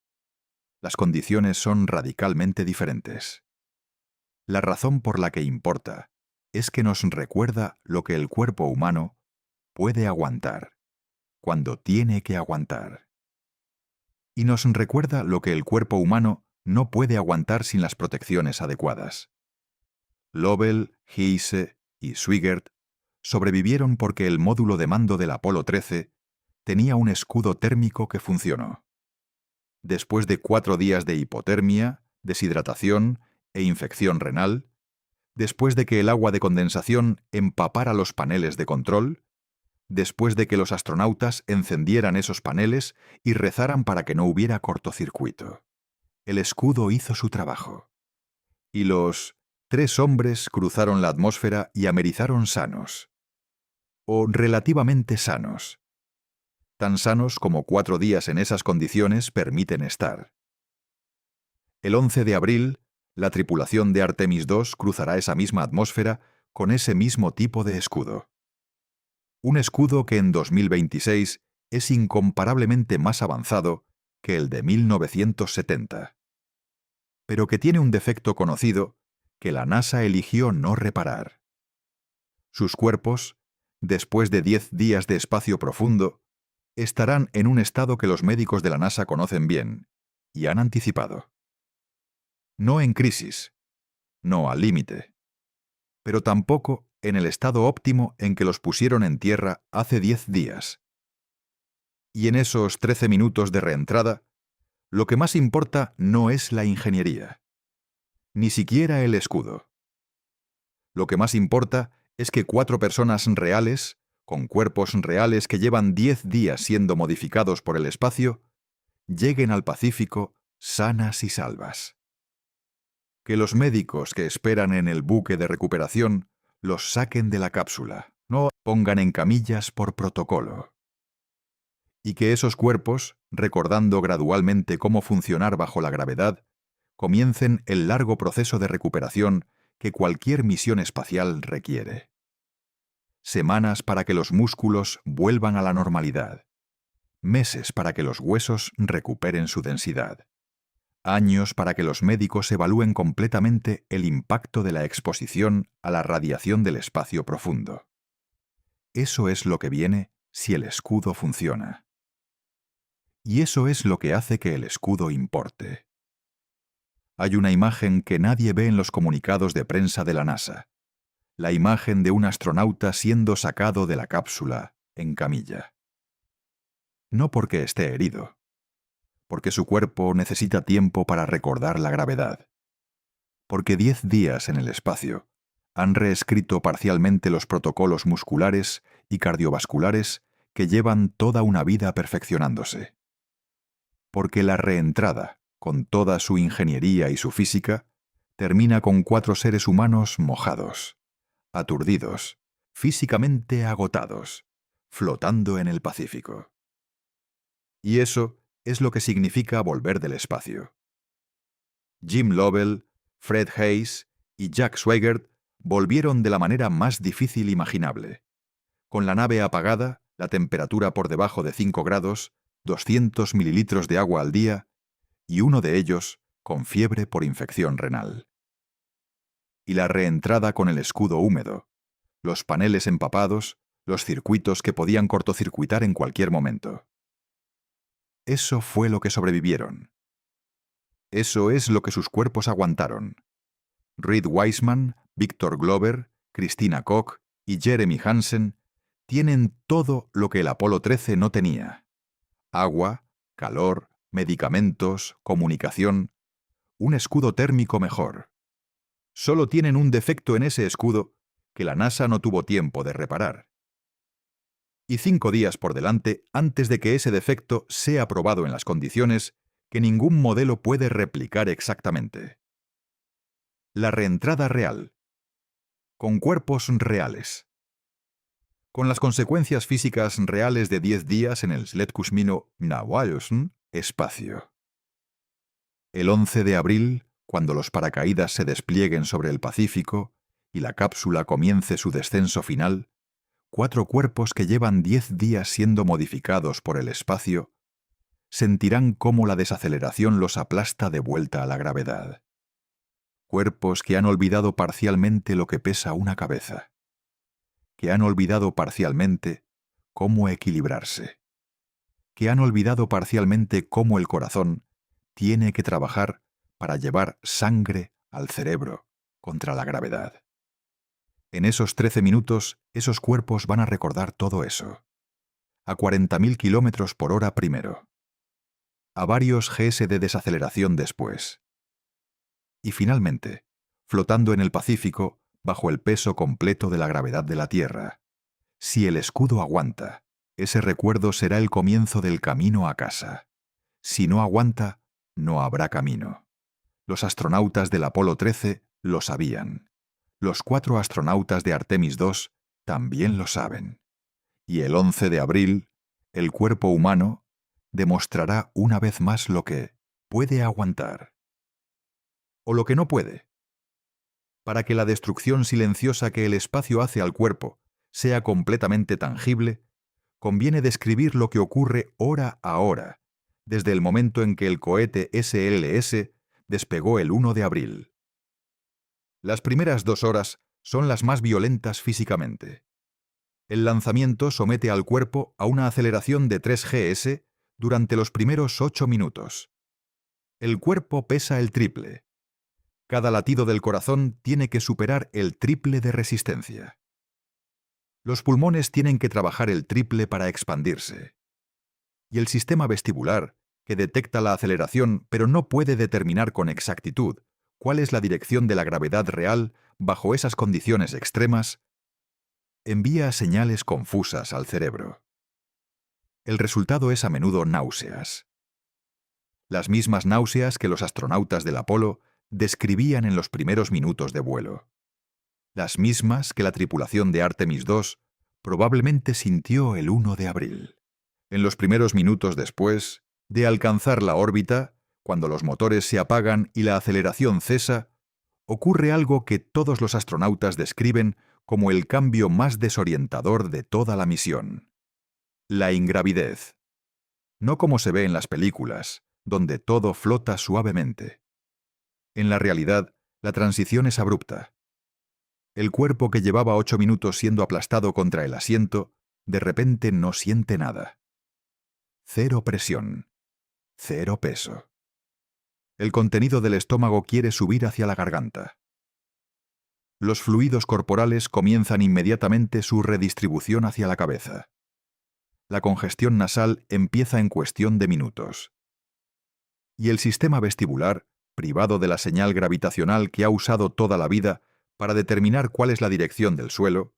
S1: Las condiciones son radicalmente diferentes. La razón por la que importa es que nos recuerda lo que el cuerpo humano puede aguantar, cuando tiene que aguantar. Y nos recuerda lo que el cuerpo humano no puede aguantar sin las protecciones adecuadas. Lovell, Giese y Swigert sobrevivieron porque el módulo de mando del Apolo 13 tenía un escudo térmico que funcionó. Después de 4 días de hipotermia, deshidratación e infección renal, después de que el agua de condensación empapara los paneles de control, después de que los astronautas encendieran esos paneles y rezaran para que no hubiera cortocircuito. El escudo hizo su trabajo. Y los 3 hombres cruzaron la atmósfera y amerizaron sanos. O relativamente sanos. Tan sanos como 4 días en esas condiciones permiten estar. El 11 de abril, la tripulación de Artemis II cruzará esa misma atmósfera con ese mismo tipo de escudo. Un escudo que en 2026 es incomparablemente más avanzado que el de 1970. Pero que tiene un defecto conocido que la NASA eligió no reparar. Sus cuerpos, después de 10 días de espacio profundo, estarán en un estado que los médicos de la NASA conocen bien y han anticipado. No en crisis, no al límite, pero tampoco en el estado óptimo en que los pusieron en tierra hace 10 días. Y en esos 13 minutos de reentrada, lo que más importa no es la ingeniería, ni siquiera el escudo. Lo que más importa es que 4 personas reales, con cuerpos reales que llevan 10 días siendo modificados por el espacio, lleguen al Pacífico sanas y salvas. Que los médicos que esperan en el buque de recuperación los saquen de la cápsula, no pongan en camillas por protocolo. Y que esos cuerpos, recordando gradualmente cómo funcionar bajo la gravedad, comiencen el largo proceso de recuperación que cualquier misión espacial requiere. Semanas para que los músculos vuelvan a la normalidad. Meses para que los huesos recuperen su densidad. Años para que los médicos evalúen completamente el impacto de la exposición a la radiación del espacio profundo. Eso es lo que viene si el escudo funciona. Y eso es lo que hace que el escudo importe. Hay una imagen que nadie ve en los comunicados de prensa de la NASA. La imagen de un astronauta siendo sacado de la cápsula en camilla. No porque esté herido, porque su cuerpo necesita tiempo para recordar la gravedad, porque 10 días en el espacio han reescrito parcialmente los protocolos musculares y cardiovasculares que llevan toda una vida perfeccionándose, porque la reentrada, con toda su ingeniería y su física, termina con 4 seres humanos mojados, aturdidos, físicamente agotados, flotando en el Pacífico. Y eso es lo que significa volver del espacio. Jim Lovell, Fred Hayes y Jack Swigert volvieron de la manera más difícil imaginable. Con la nave apagada, la temperatura por debajo de 5 grados, 200 mililitros de agua al día, y uno de ellos con fiebre por infección renal. Y la reentrada con el escudo húmedo, los paneles empapados, los circuitos que podían cortocircuitar en cualquier momento. Eso fue lo que sobrevivieron. Eso es lo que sus cuerpos aguantaron. Reed Wiseman, Victor Glover, Christina Koch y Jeremy Hansen tienen todo lo que el Apolo 13 no tenía. Agua, calor, medicamentos, comunicación, un escudo térmico mejor. Solo tienen un defecto en ese escudo que la NASA no tuvo tiempo de reparar. Y 5 días por delante antes de que ese defecto sea probado en las condiciones que ningún modelo puede replicar exactamente. La reentrada real. Con cuerpos reales. Con las consecuencias físicas reales de 10 días en el Sletkusmino Nawayosun espacio. El 11 de abril, cuando los paracaídas se desplieguen sobre el Pacífico y la cápsula comience su descenso final, 4 cuerpos que llevan 10 días siendo modificados por el espacio sentirán cómo la desaceleración los aplasta de vuelta a la gravedad. Cuerpos que han olvidado parcialmente lo que pesa una cabeza, que han olvidado parcialmente cómo equilibrarse, que han olvidado parcialmente cómo el corazón tiene que trabajar para llevar sangre al cerebro contra la gravedad. En esos 13 minutos, esos cuerpos van a recordar todo eso. A 40.000 kilómetros por hora primero. A varios Gs de desaceleración después. Y finalmente, flotando en el Pacífico bajo el peso completo de la gravedad de la Tierra. Si el escudo aguanta, ese recuerdo será el comienzo del camino a casa. Si no aguanta, no habrá camino. Los astronautas del Apolo 13 lo sabían. Los 4 astronautas de Artemis II también lo saben. Y el 11 de abril, el cuerpo humano demostrará una vez más lo que puede aguantar. O lo que no puede. Para que la destrucción silenciosa que el espacio hace al cuerpo sea completamente tangible, conviene describir lo que ocurre hora a hora, desde el momento en que el cohete SLS despegó el 1 de abril. Las primeras 2 horas son las más violentas físicamente. El lanzamiento somete al cuerpo a una aceleración de 3 Gs durante los primeros 8 minutos. El cuerpo pesa el triple. Cada latido del corazón tiene que superar el triple de resistencia. Los pulmones tienen que trabajar el triple para expandirse. Y el sistema vestibular, que detecta la aceleración pero no puede determinar con exactitud cuál es la dirección de la gravedad real bajo esas condiciones extremas, envía señales confusas al cerebro. El resultado es a menudo náuseas. Las mismas náuseas que los astronautas del Apolo describían en los primeros minutos de vuelo. Las mismas que la tripulación de Artemis II probablemente sintió el 1 de abril. En los primeros minutos después de alcanzar la órbita, cuando los motores se apagan y la aceleración cesa, ocurre algo que todos los astronautas describen como el cambio más desorientador de toda la misión: la ingravidez. No como se ve en las películas, donde todo flota suavemente. En la realidad, la transición es abrupta. El cuerpo que llevaba 8 minutos siendo aplastado contra el asiento, de repente no siente nada. Cero presión. Cero peso. El contenido del estómago quiere subir hacia la garganta. Los fluidos corporales comienzan inmediatamente su redistribución hacia la cabeza. La congestión nasal empieza en cuestión de minutos. Y el sistema vestibular, privado de la señal gravitacional que ha usado toda la vida para determinar cuál es la dirección del suelo,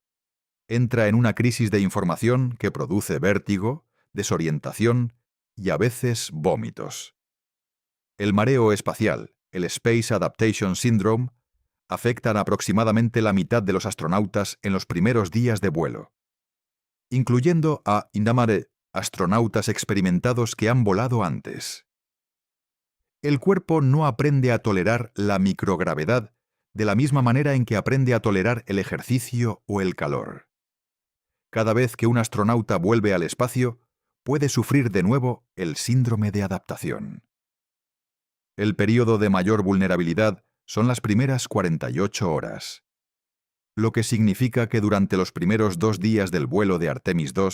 S1: entra en una crisis de información que produce vértigo, desorientación y a veces vómitos. El mareo espacial, el Space Adaptation Syndrome, afectan a aproximadamente la mitad de los astronautas en los primeros días de vuelo, incluyendo a Indamare, astronautas experimentados que han volado antes. El cuerpo no aprende a tolerar la microgravedad de la misma manera en que aprende a tolerar el ejercicio o el calor. Cada vez que un astronauta vuelve al espacio, puede sufrir de nuevo el síndrome de adaptación. El período de mayor vulnerabilidad son las primeras 48 horas, lo que significa que durante los primeros 2 días del vuelo de Artemis II,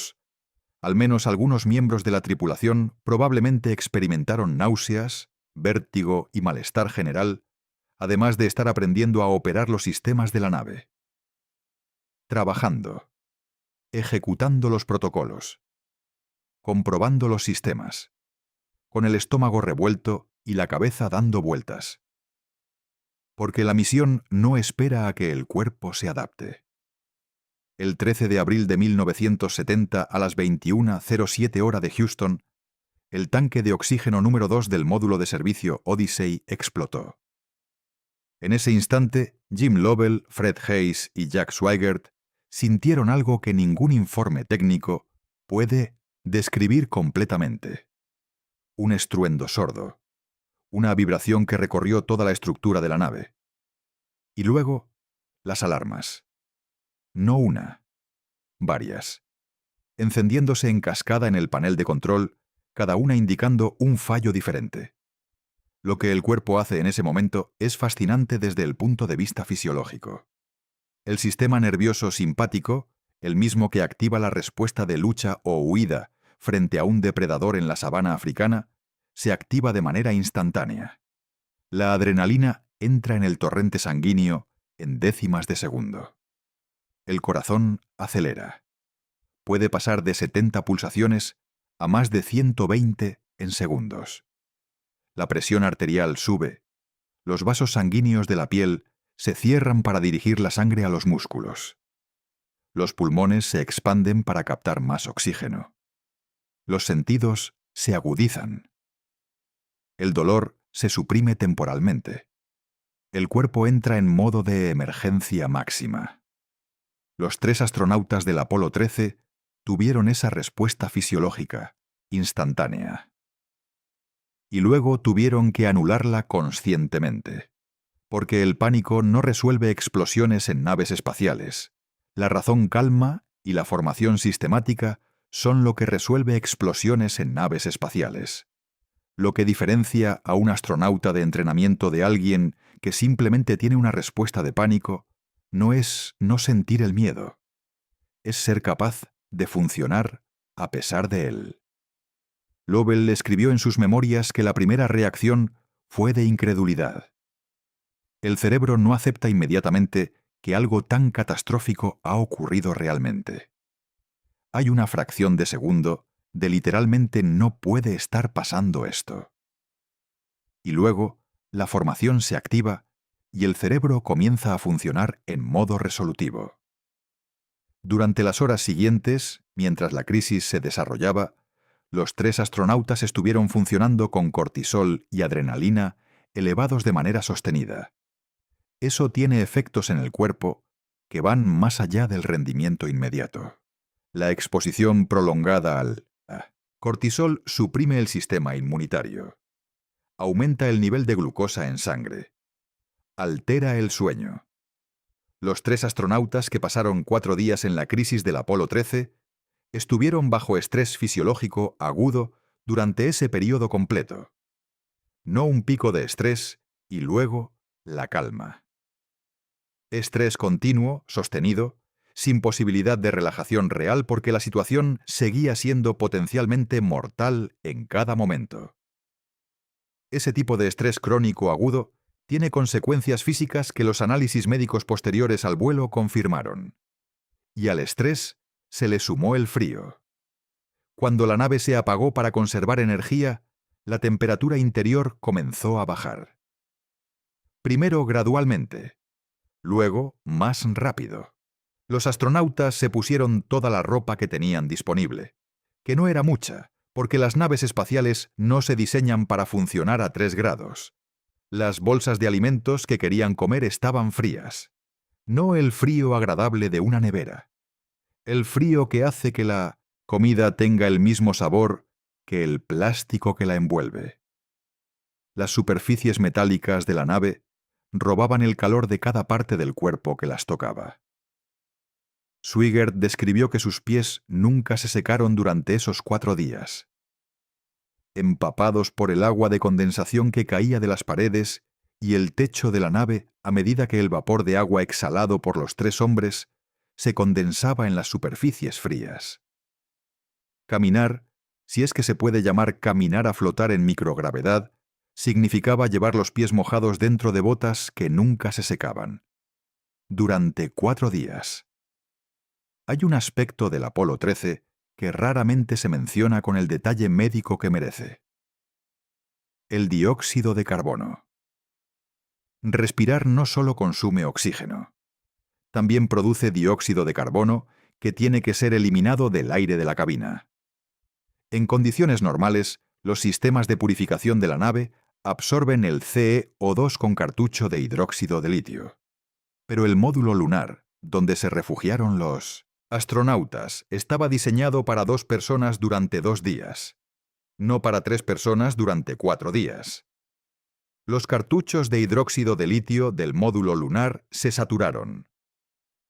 S1: al menos algunos miembros de la tripulación probablemente experimentaron náuseas, vértigo y malestar general, además de estar aprendiendo a operar los sistemas de la nave. Trabajando, ejecutando los protocolos, comprobando los sistemas, con el estómago revuelto y la cabeza dando vueltas. Porque la misión no espera a que el cuerpo se adapte. El 13 de abril de 1970 a las 21:07 hora de Houston, el tanque de oxígeno número 2 del módulo de servicio Odyssey explotó. En ese instante, Jim Lovell, Fred Hayes y Jack Swigert sintieron algo que ningún informe técnico puede describir completamente. Un estruendo sordo, una vibración que recorrió toda la estructura de la nave. Y luego, las alarmas. No una, varias, encendiéndose en cascada en el panel de control, cada una indicando un fallo diferente. Lo que el cuerpo hace en ese momento es fascinante desde el punto de vista fisiológico. El sistema nervioso simpático, el mismo que activa la respuesta de lucha o huida frente a un depredador en la sabana africana, se activa de manera instantánea. La adrenalina entra en el torrente sanguíneo en décimas de segundo. El corazón acelera. Puede pasar de 70 pulsaciones a más de 120 en segundos. La presión arterial sube. Los vasos sanguíneos de la piel se cierran para dirigir la sangre a los músculos. Los pulmones se expanden para captar más oxígeno. Los sentidos se agudizan. El dolor se suprime temporalmente. El cuerpo entra en modo de emergencia máxima. Los 3 astronautas del Apolo 13 tuvieron esa respuesta fisiológica, instantánea. Y luego tuvieron que anularla conscientemente, porque el pánico no resuelve explosiones en naves espaciales. La razón calma y la formación sistemática son lo que resuelve explosiones en naves espaciales. Lo que diferencia a un astronauta de entrenamiento de alguien que simplemente tiene una respuesta de pánico no es no sentir el miedo, es ser capaz de funcionar a pesar de él. Lovell escribió en sus memorias que la primera reacción fue de incredulidad. El cerebro no acepta inmediatamente que algo tan catastrófico ha ocurrido realmente. Hay una fracción de segundo de literalmente no puede estar pasando esto. Y luego, la formación se activa y el cerebro comienza a funcionar en modo resolutivo. Durante las horas siguientes, mientras la crisis se desarrollaba, los 3 astronautas estuvieron funcionando con cortisol y adrenalina elevados de manera sostenida. Eso tiene efectos en el cuerpo que van más allá del rendimiento inmediato. La exposición prolongada al cortisol suprime el sistema inmunitario. Aumenta el nivel de glucosa en sangre. altera el sueño. Los 3 astronautas que pasaron 4 días en la crisis del Apolo 13 estuvieron bajo estrés fisiológico agudo durante ese periodo completo. No un pico de estrés y luego la calma. Estrés continuo, sostenido, sin posibilidad de relajación real porque la situación seguía siendo potencialmente mortal en cada momento. Ese tipo de estrés crónico agudo tiene consecuencias físicas que los análisis médicos posteriores al vuelo confirmaron. Y al estrés se le sumó el frío. Cuando la nave se apagó para conservar energía, la temperatura interior comenzó a bajar. Primero gradualmente, luego más rápido. Los astronautas se pusieron toda la ropa que tenían disponible, que no era mucha, porque las naves espaciales no se diseñan para funcionar a 3 grados. Las bolsas de alimentos que querían comer estaban frías. No el frío agradable de una nevera. El frío que hace que la comida tenga el mismo sabor que el plástico que la envuelve. Las superficies metálicas de la nave robaban el calor de cada parte del cuerpo que las tocaba. Swigert describió que sus pies nunca se secaron durante esos 4 días. Empapados por el agua de condensación que caía de las paredes y el techo de la nave a medida que el vapor de agua exhalado por los 3 hombres se condensaba en las superficies frías. Caminar, si es que se puede llamar caminar a flotar en microgravedad, significaba llevar los pies mojados dentro de botas que nunca se secaban. Durante 4 días. Hay un aspecto del Apolo 13 que raramente se menciona con el detalle médico que merece. El dióxido de carbono. Respirar no solo consume oxígeno. También produce dióxido de carbono que tiene que ser eliminado del aire de la cabina. En condiciones normales, los sistemas de purificación de la nave absorben el CeO2 con cartucho de hidróxido de litio. Pero el módulo lunar, donde se refugiaron los astronautas, estaba diseñado para 2 personas durante 2 días, no para 3 personas durante 4 días. Los cartuchos de hidróxido de litio del módulo lunar se saturaron.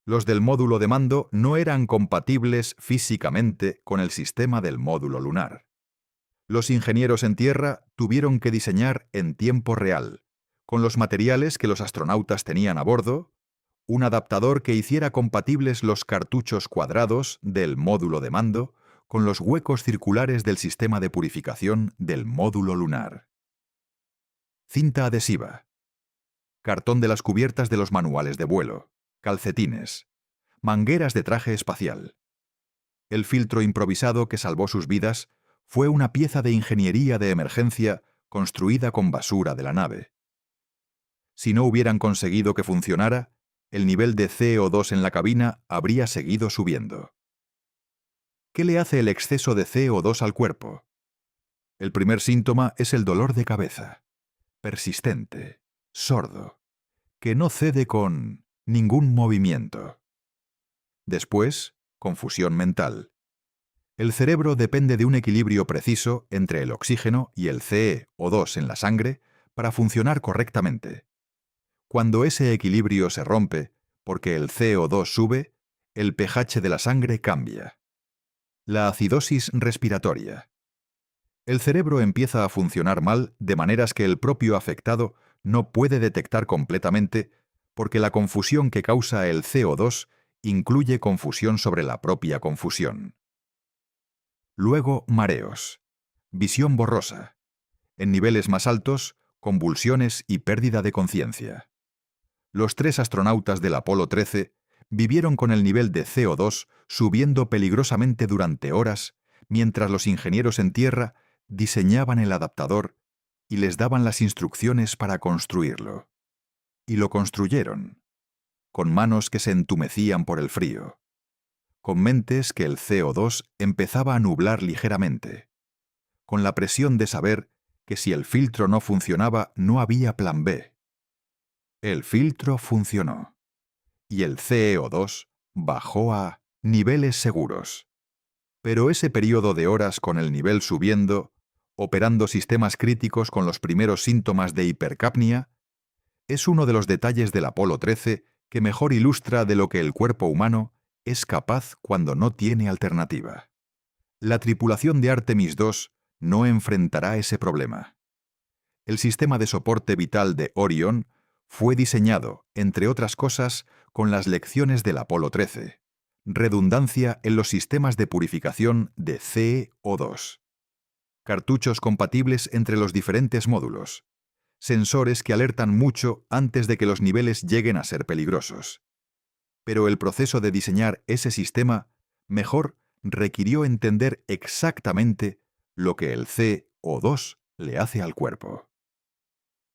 S1: Los del módulo de mando no eran compatibles físicamente con el sistema del módulo lunar. Los ingenieros en tierra tuvieron que diseñar en tiempo real, con los materiales que los astronautas tenían a bordo, un adaptador que hiciera compatibles los cartuchos cuadrados del módulo de mando con los huecos circulares del sistema de purificación del módulo lunar. Cinta adhesiva. Cartón de las cubiertas de los manuales de vuelo. Calcetines. Mangueras de traje espacial. El filtro improvisado que salvó sus vidas fue una pieza de ingeniería de emergencia construida con basura de la nave. Si no hubieran conseguido que funcionara, el nivel de CO2 en la cabina habría seguido subiendo. ¿Qué le hace el exceso de CO2 al cuerpo? El primer síntoma es el dolor de cabeza, persistente, sordo, que no cede con ningún movimiento. Después, confusión mental. El cerebro depende de un equilibrio preciso entre el oxígeno y el CeO2 en la sangre para funcionar correctamente. Cuando ese equilibrio se rompe, porque el CO2 sube, el pH de la sangre cambia. La acidosis respiratoria. El cerebro empieza a funcionar mal de maneras que el propio afectado no puede detectar completamente porque la confusión que causa el CO2 incluye confusión sobre la propia confusión. Luego, mareos. Visión borrosa. En niveles más altos, convulsiones y pérdida de conciencia. Los 3 astronautas del Apolo 13 vivieron con el nivel de CO2 subiendo peligrosamente durante horas, mientras los ingenieros en tierra diseñaban el adaptador y les daban las instrucciones para construirlo. Y lo construyeron, con manos que se entumecían por el frío, con mentes que el CO2 empezaba a nublar ligeramente, con la presión de saber que si el filtro no funcionaba no había plan B. El filtro funcionó, y el CO2 bajó a niveles seguros. Pero ese periodo de horas con el nivel subiendo, operando sistemas críticos con los primeros síntomas de hipercapnia, es uno de los detalles del Apolo 13 que mejor ilustra de lo que el cuerpo humano es capaz cuando no tiene alternativa. La tripulación de Artemis II no enfrentará ese problema. El sistema de soporte vital de Orion fue diseñado, entre otras cosas, con las lecciones del Apolo 13, redundancia en los sistemas de purificación de CO2, cartuchos compatibles entre los diferentes módulos, sensores que alertan mucho antes de que los niveles lleguen a ser peligrosos. Pero el proceso de diseñar ese sistema mejor requirió entender exactamente lo que el CO2 le hace al cuerpo.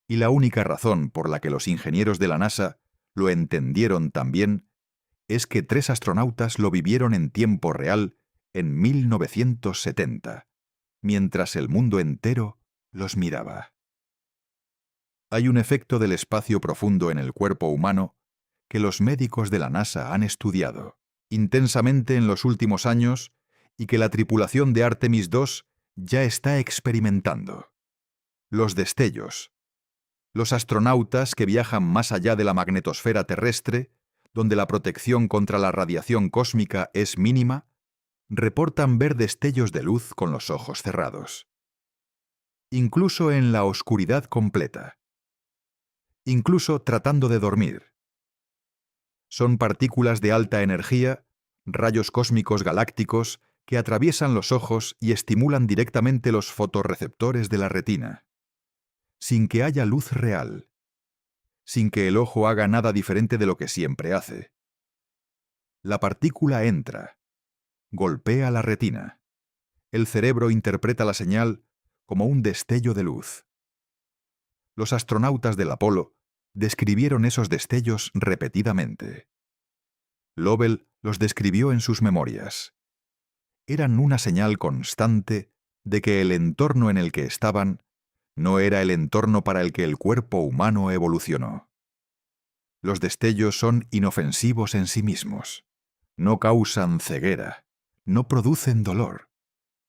S1: Y la única razón por la que los ingenieros de la NASA lo entendieron también es que 3 astronautas lo vivieron en tiempo real en 1970, mientras el mundo entero los miraba. Hay un efecto del espacio profundo en el cuerpo humano que los médicos de la NASA han estudiado intensamente en los últimos años y que la tripulación de Artemis II ya está experimentando. Los destellos. Los astronautas que viajan más allá de la magnetosfera terrestre, donde la protección contra la radiación cósmica es mínima, reportan ver destellos de luz con los ojos cerrados. Incluso en la oscuridad completa. Incluso tratando de dormir. Son partículas de alta energía, rayos cósmicos galácticos que atraviesan los ojos y estimulan directamente los fotorreceptores de la retina, sin que haya luz real, sin que el ojo haga nada diferente de lo que siempre hace. La partícula entra, golpea la retina. El cerebro interpreta la señal como un destello de luz. Los astronautas del Apolo describieron esos destellos repetidamente. Lovell los describió en sus memorias. Eran una señal constante de que el entorno en el que estaban no era el entorno para el que el cuerpo humano evolucionó. Los destellos son inofensivos en sí mismos. No causan ceguera, no producen dolor,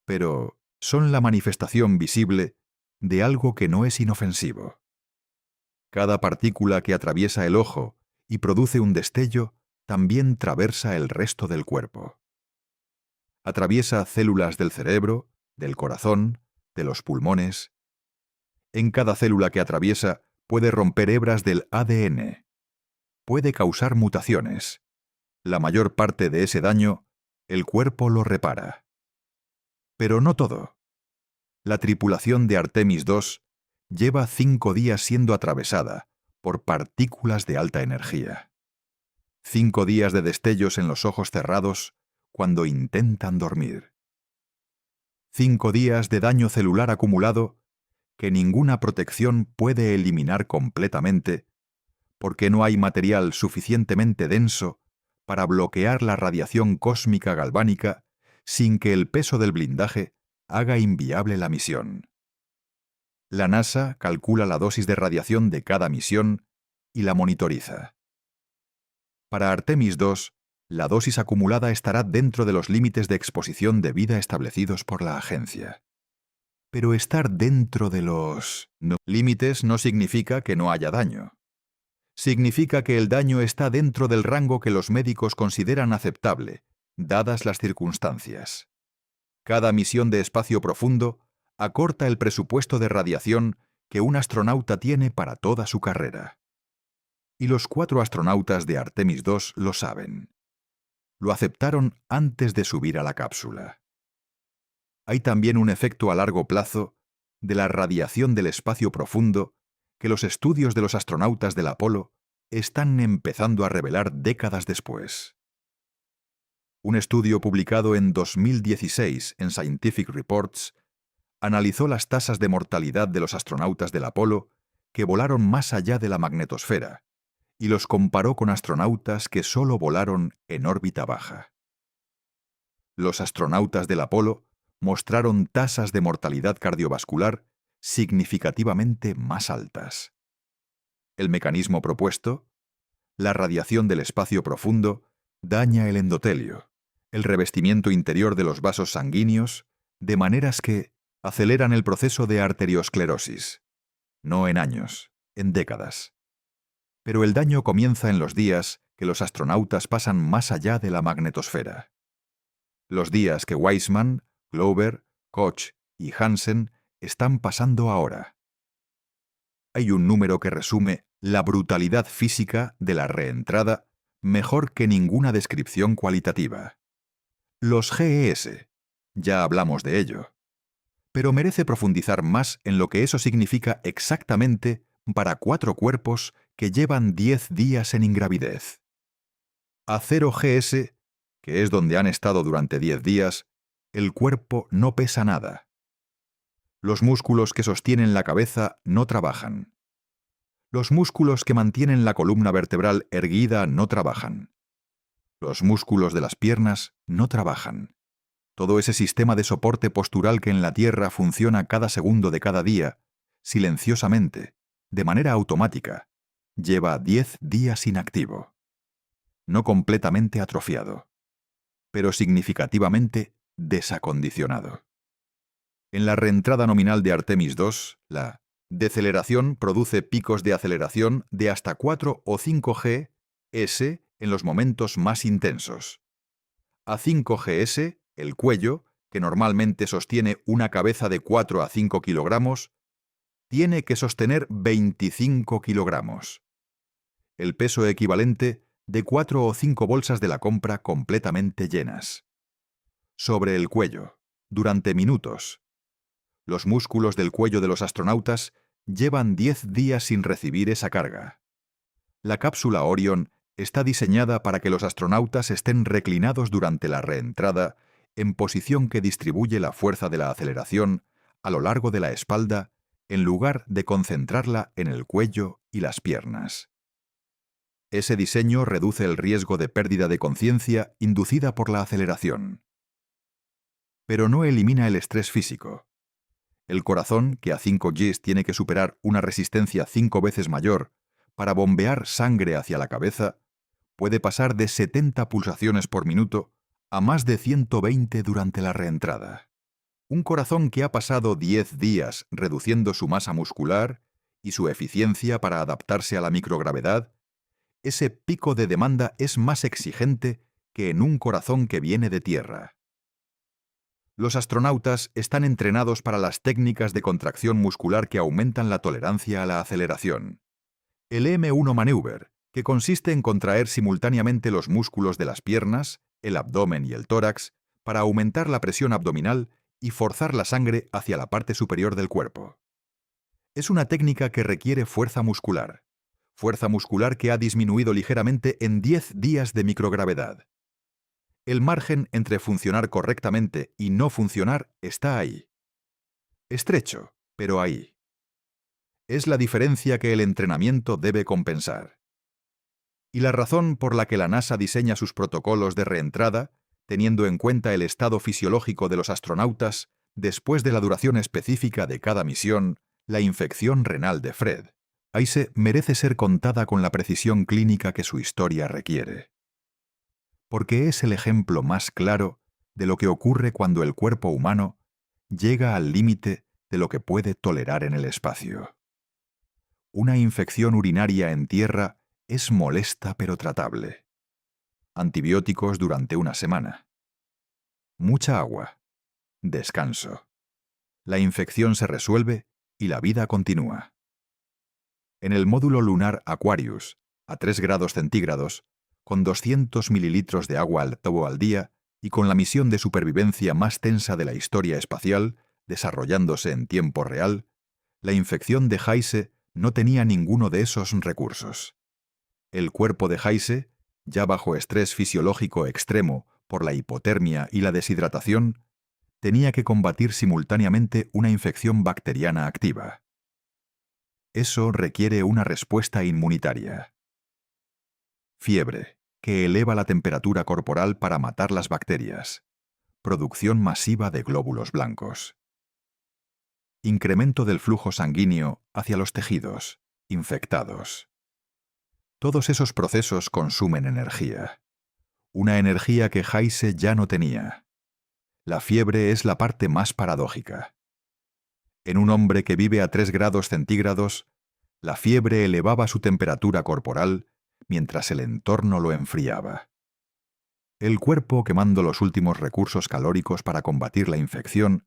S1: pero son la manifestación visible de algo que no es inofensivo. Cada partícula que atraviesa el ojo y produce un destello también traversa el resto del cuerpo. Atraviesa células del cerebro, del corazón, de los pulmones. En cada célula que atraviesa puede romper hebras del ADN. Puede causar mutaciones. La mayor parte de ese daño, el cuerpo lo repara. Pero no todo. La tripulación de Artemis II lleva 5 días siendo atravesada por partículas de alta energía. 5 días de destellos en los ojos cerrados cuando intentan dormir. 5 días de daño celular acumulado que ninguna protección puede eliminar completamente porque no hay material suficientemente denso para bloquear la radiación cósmica galvánica sin que el peso del blindaje haga inviable la misión. La NASA calcula la dosis de radiación de cada misión y la monitoriza. Para Artemis II, la dosis acumulada estará dentro de los límites de exposición de vida establecidos por la agencia. Pero estar dentro de los límites no significa que no haya daño. Significa que el daño está dentro del rango que los médicos consideran aceptable, dadas las circunstancias. Cada misión de espacio profundo acorta el presupuesto de radiación que un astronauta tiene para toda su carrera. Y los 4 astronautas de Artemis II lo saben. Lo aceptaron antes de subir a la cápsula. Hay también un efecto a largo plazo de la radiación del espacio profundo que los estudios de los astronautas del Apolo están empezando a revelar décadas después. Un estudio publicado en 2016 en Scientific Reports analizó las tasas de mortalidad de los astronautas del Apolo que volaron más allá de la magnetosfera y los comparó con astronautas que solo volaron en órbita baja. Los astronautas del Apolo mostraron tasas de mortalidad cardiovascular significativamente más altas. El mecanismo propuesto, la radiación del espacio profundo, daña el endotelio, el revestimiento interior de los vasos sanguíneos, de maneras que aceleran el proceso de arteriosclerosis. No en años, en décadas. Pero el daño comienza en los días que los astronautas pasan más allá de la magnetosfera. Los días que Weissman, Glover, Koch y Hansen están pasando ahora. Hay un número que resume la brutalidad física de la reentrada mejor que ninguna descripción cualitativa. Los GES. Ya hablamos de ello. Pero merece profundizar más en lo que eso significa exactamente para 4 cuerpos que llevan 10 días en ingravidez. A 0 GS, que es donde han estado durante 10 días, el cuerpo no pesa nada. Los músculos que sostienen la cabeza no trabajan. Los músculos que mantienen la columna vertebral erguida no trabajan. Los músculos de las piernas no trabajan. Todo ese sistema de soporte postural que en la Tierra funciona cada segundo de cada día, silenciosamente, de manera automática, lleva 10 días inactivo. No completamente atrofiado, pero significativamente desacondicionado. En la reentrada nominal de Artemis II, la deceleración produce picos de aceleración de hasta 4 o 5 Gs en los momentos más intensos. A 5 Gs, el cuello, que normalmente sostiene una cabeza de 4 a 5 kilogramos, tiene que sostener 25 kilogramos. El peso equivalente de 4 o 5 bolsas de la compra completamente llenas. Sobre el cuello, durante minutos. Los músculos del cuello de los astronautas llevan 10 días sin recibir esa carga. La cápsula Orion está diseñada para que los astronautas estén reclinados durante la reentrada en posición que distribuye la fuerza de la aceleración a lo largo de la espalda en lugar de concentrarla en el cuello y las piernas. Ese diseño reduce el riesgo de pérdida de conciencia inducida por la aceleración. Pero no elimina el estrés físico. El corazón, que a 5 Gs tiene que superar una resistencia 5 veces mayor para bombear sangre hacia la cabeza, puede pasar de 70 pulsaciones por minuto a más de 120 durante la reentrada. Un corazón que ha pasado 10 días reduciendo su masa muscular y su eficiencia para adaptarse a la microgravedad, ese pico de demanda es más exigente que en un corazón que viene de tierra. Los astronautas están entrenados para las técnicas de contracción muscular que aumentan la tolerancia a la aceleración. El M1 Maneuver, que consiste en contraer simultáneamente los músculos de las piernas, el abdomen y el tórax para aumentar la presión abdominal y forzar la sangre hacia la parte superior del cuerpo. Es una técnica que requiere fuerza muscular que ha disminuido ligeramente en 10 días de microgravedad. El margen entre funcionar correctamente y no funcionar está ahí. Estrecho, pero ahí. Es la diferencia que el entrenamiento debe compensar. Y la razón por la que la NASA diseña sus protocolos de reentrada, teniendo en cuenta el estado fisiológico de los astronautas después de la duración específica de cada misión, la infección renal de Fred, Heise merece ser contada con la precisión clínica que su historia requiere. Porque es el ejemplo más claro de lo que ocurre cuando el cuerpo humano llega al límite de lo que puede tolerar en el espacio. Una infección urinaria en tierra es molesta pero tratable. Antibióticos durante una semana. Mucha agua. Descanso. La infección se resuelve y la vida continúa. En el módulo lunar Aquarius, a 3 grados centígrados, con 200 mililitros de agua al tubo al día y con la misión de supervivencia más tensa de la historia espacial, desarrollándose en tiempo real, la infección de Heise no tenía ninguno de esos recursos. El cuerpo de Heise, ya bajo estrés fisiológico extremo por la hipotermia y la deshidratación, tenía que combatir simultáneamente una infección bacteriana activa. Eso requiere una respuesta inmunitaria. Fiebre, que eleva la temperatura corporal para matar las bacterias. Producción masiva de glóbulos blancos. Incremento del flujo sanguíneo hacia los tejidos infectados. Todos esos procesos consumen energía. Una energía que Heise ya no tenía. La fiebre es la parte más paradójica. En un hombre que vive a 3 grados centígrados, La fiebre elevaba su temperatura corporal mientras el entorno lo enfriaba. El cuerpo quemando los últimos recursos calóricos para combatir la infección,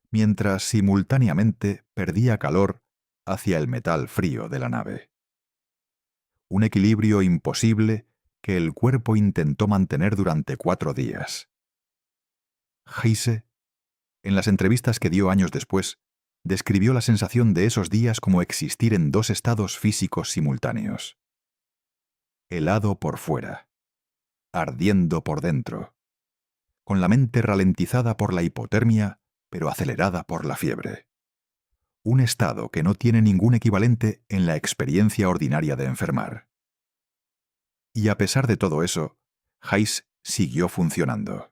S1: mientras simultáneamente perdía calor hacia el metal frío de la nave. Un equilibrio imposible que el cuerpo intentó mantener durante 4 días. Heise, en las entrevistas que dio años después, describió la sensación de esos días como existir en 2 estados físicos simultáneos. Helado por fuera, ardiendo por dentro, con la mente ralentizada por la hipotermia, pero acelerada por la fiebre. Un estado que no tiene ningún equivalente en la experiencia ordinaria de enfermar. Y a pesar de todo eso, Heise siguió funcionando,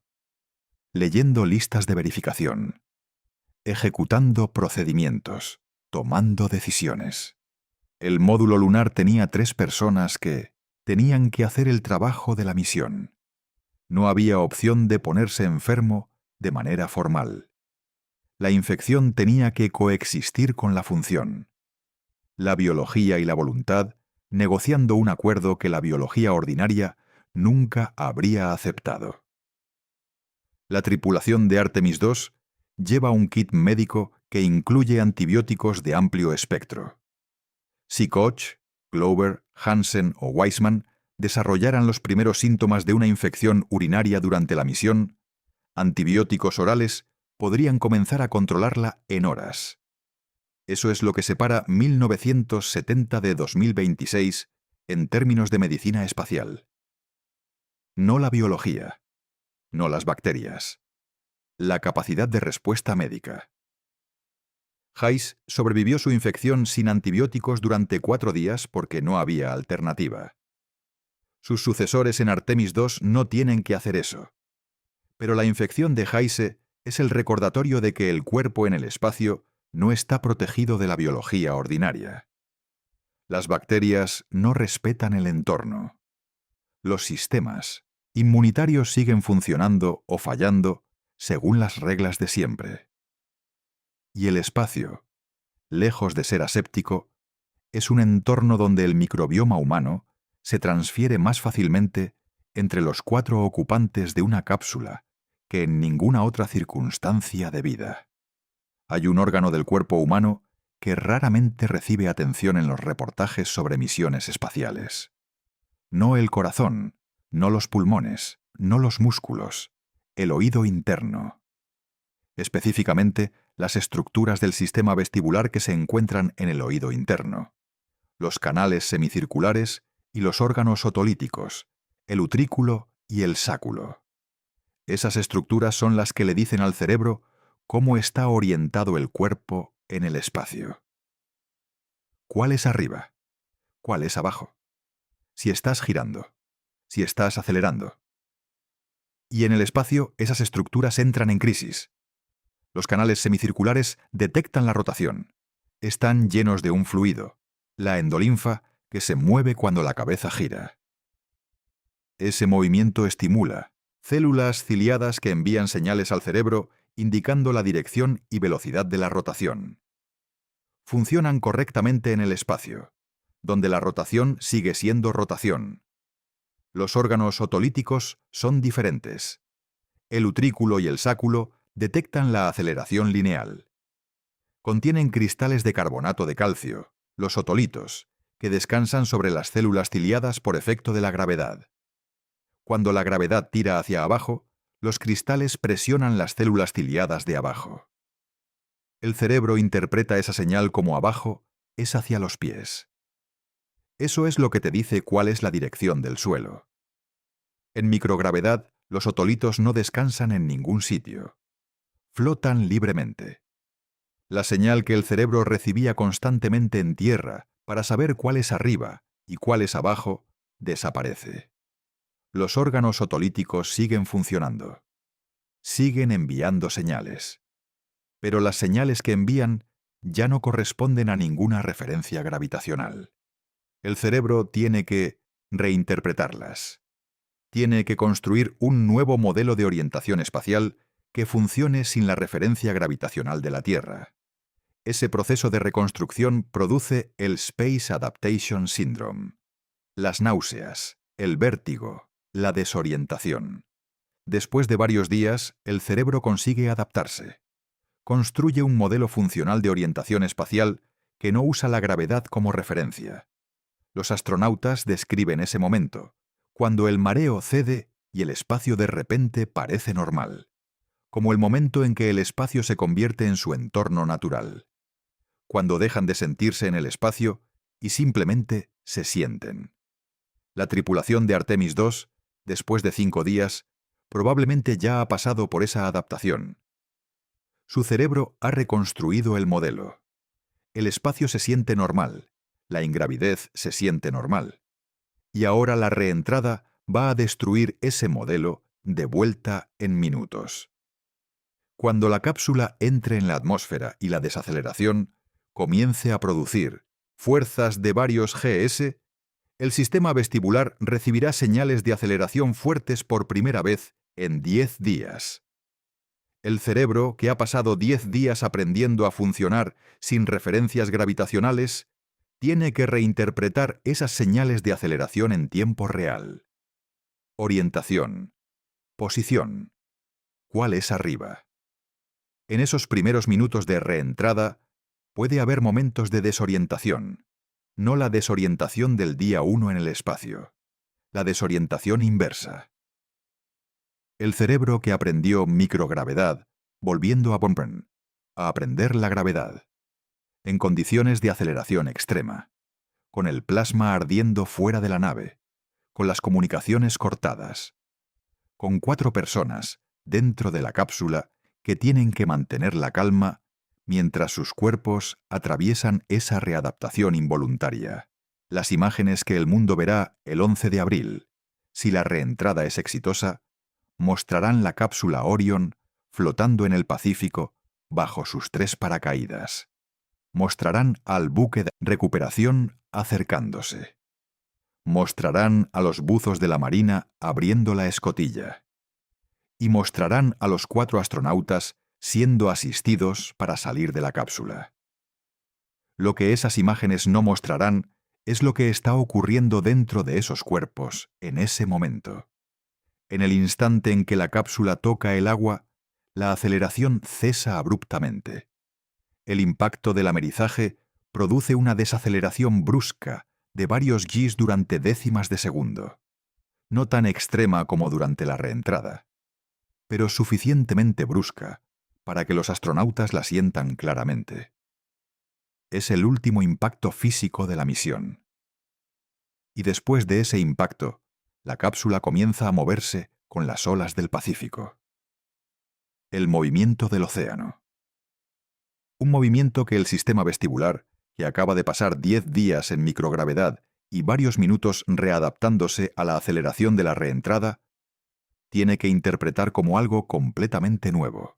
S1: leyendo listas de verificación, ejecutando procedimientos, tomando decisiones. El módulo lunar tenía 3 personas que tenían que hacer el trabajo de la misión. No había opción de ponerse enfermo de manera formal. La infección tenía que coexistir con la función. La biología y la voluntad negociando un acuerdo que la biología ordinaria nunca habría aceptado. La tripulación de Artemis II lleva un kit médico que incluye antibióticos de amplio espectro. Si Koch, Glover, Hansen o Weissman desarrollaran los primeros síntomas de una infección urinaria durante la misión, antibióticos orales podrían comenzar a controlarla en horas. Eso es lo que separa 1970 de 2026 en términos de medicina espacial. No la biología, no las bacterias. La capacidad de respuesta médica. Heise sobrevivió su infección sin antibióticos durante 4 días porque no había alternativa. Sus sucesores en Artemis II no tienen que hacer eso. Pero la infección de Heise es el recordatorio de que el cuerpo en el espacio no está protegido de la biología ordinaria. Las bacterias no respetan el entorno. Los sistemas inmunitarios siguen funcionando o fallando según las reglas de siempre. Y el espacio, lejos de ser aséptico, es un entorno donde el microbioma humano se transfiere más fácilmente entre los 4 ocupantes de una cápsula que en ninguna otra circunstancia de vida. Hay un órgano del cuerpo humano que raramente recibe atención en los reportajes sobre misiones espaciales. No el corazón, no los pulmones, no los músculos, el oído interno. Específicamente, las estructuras del sistema vestibular que se encuentran en el oído interno, los canales semicirculares y los órganos otolíticos, el utrículo y el sáculo. Esas estructuras son las que le dicen al cerebro cómo está orientado el cuerpo en el espacio. ¿Cuál es arriba? ¿Cuál es abajo? Si estás girando, si estás acelerando. Y en el espacio esas estructuras entran en crisis. Los canales semicirculares detectan la rotación. Están llenos de un fluido, la endolinfa, que se mueve cuando la cabeza gira. Ese movimiento estimula células ciliadas que envían señales al cerebro indicando la dirección y velocidad de la rotación. Funcionan correctamente en el espacio, donde la rotación sigue siendo rotación. Los órganos otolíticos son diferentes. El utrículo y el sáculo detectan la aceleración lineal. Contienen cristales de carbonato de calcio, los otolitos, que descansan sobre las células ciliadas por efecto de la gravedad. Cuando la gravedad tira hacia abajo, los cristales presionan las células ciliadas de abajo. El cerebro interpreta esa señal como abajo es hacia los pies. Eso es lo que te dice cuál es la dirección del suelo. En microgravedad, los otolitos no descansan en ningún sitio. Flotan libremente. La señal que el cerebro recibía constantemente en tierra para saber cuál es arriba y cuál es abajo, desaparece. Los órganos otolíticos siguen funcionando. Siguen enviando señales. Pero las señales que envían ya no corresponden a ninguna referencia gravitacional. El cerebro tiene que reinterpretarlas. Tiene que construir un nuevo modelo de orientación espacial que funcione sin la referencia gravitacional de la Tierra. ese proceso de reconstrucción produce el Space Adaptation Syndrome, las náuseas, el vértigo, la desorientación. Después de varios días, el cerebro consigue adaptarse. Construye un modelo funcional de orientación espacial que no usa la gravedad como referencia. Los astronautas describen ese momento, cuando el mareo cede y el espacio de repente parece normal, como el momento en que el espacio se convierte en su entorno natural, cuando dejan de sentirse en el espacio y simplemente se sienten. La tripulación de Artemis II, después de 5 días, probablemente ya ha pasado por esa adaptación. Su cerebro ha reconstruido el modelo. El espacio se siente normal, la ingravidez se siente normal. Y ahora la reentrada va a destruir ese modelo de vuelta en minutos. Cuando la cápsula entre en la atmósfera y la desaceleración comience a producir fuerzas de varios GS, el sistema vestibular recibirá señales de aceleración fuertes por primera vez en 10 días. El cerebro, que ha pasado 10 días aprendiendo a funcionar sin referencias gravitacionales, tiene que reinterpretar esas señales de aceleración en tiempo real. Orientación. Posición. ¿Cuál es arriba? En esos primeros minutos de reentrada, puede haber momentos de desorientación, no la desorientación del día 1 en el espacio, la desorientación inversa. El cerebro que aprendió microgravedad, volviendo a aprender la gravedad, en condiciones de aceleración extrema, con el plasma ardiendo fuera de la nave, con las comunicaciones cortadas, con 4 personas dentro de la cápsula que tienen que mantener la calma mientras sus cuerpos atraviesan esa readaptación involuntaria. Las imágenes que el mundo verá el 11 de abril, si la reentrada es exitosa, mostrarán la cápsula Orion flotando en el Pacífico bajo sus 3 paracaídas. Mostrarán al buque de recuperación acercándose. Mostrarán a los buzos de la Marina abriendo la escotilla. Y mostrarán a los 4 astronautas siendo asistidos para salir de la cápsula. Lo que esas imágenes no mostrarán es lo que está ocurriendo dentro de esos cuerpos en ese momento. En el instante en que la cápsula toca el agua, la aceleración cesa abruptamente. El impacto del amerizaje produce una desaceleración brusca de varios Gs durante décimas de segundo. No tan extrema como durante la reentrada, pero suficientemente brusca para que los astronautas la sientan claramente. Es el último impacto físico de la misión. Y después de ese impacto, la cápsula comienza a moverse con las olas del Pacífico. El movimiento del océano. Un movimiento que el sistema vestibular, que acaba de pasar 10 días en microgravedad y varios minutos readaptándose a la aceleración de la reentrada, tiene que interpretar como algo completamente nuevo.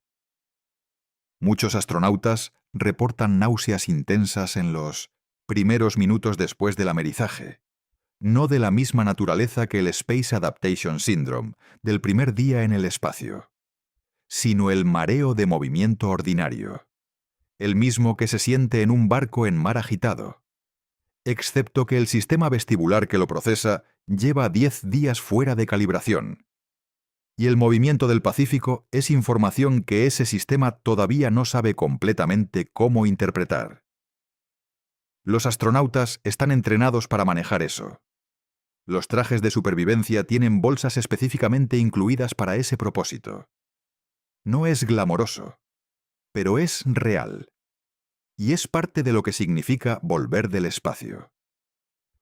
S1: Muchos astronautas reportan náuseas intensas en los primeros minutos después del amerizaje, no de la misma naturaleza que el Space Adaptation Syndrome del primer día en el espacio, sino el mareo de movimiento ordinario, el mismo que se siente en un barco en mar agitado, excepto que el sistema vestibular que lo procesa lleva 10 días fuera de calibración. Y el movimiento del Pacífico es información que ese sistema todavía no sabe completamente cómo interpretar. Los astronautas están entrenados para manejar eso. Los trajes de supervivencia tienen bolsas específicamente incluidas para ese propósito. No es glamoroso, pero es real. Y es parte de lo que significa volver del espacio.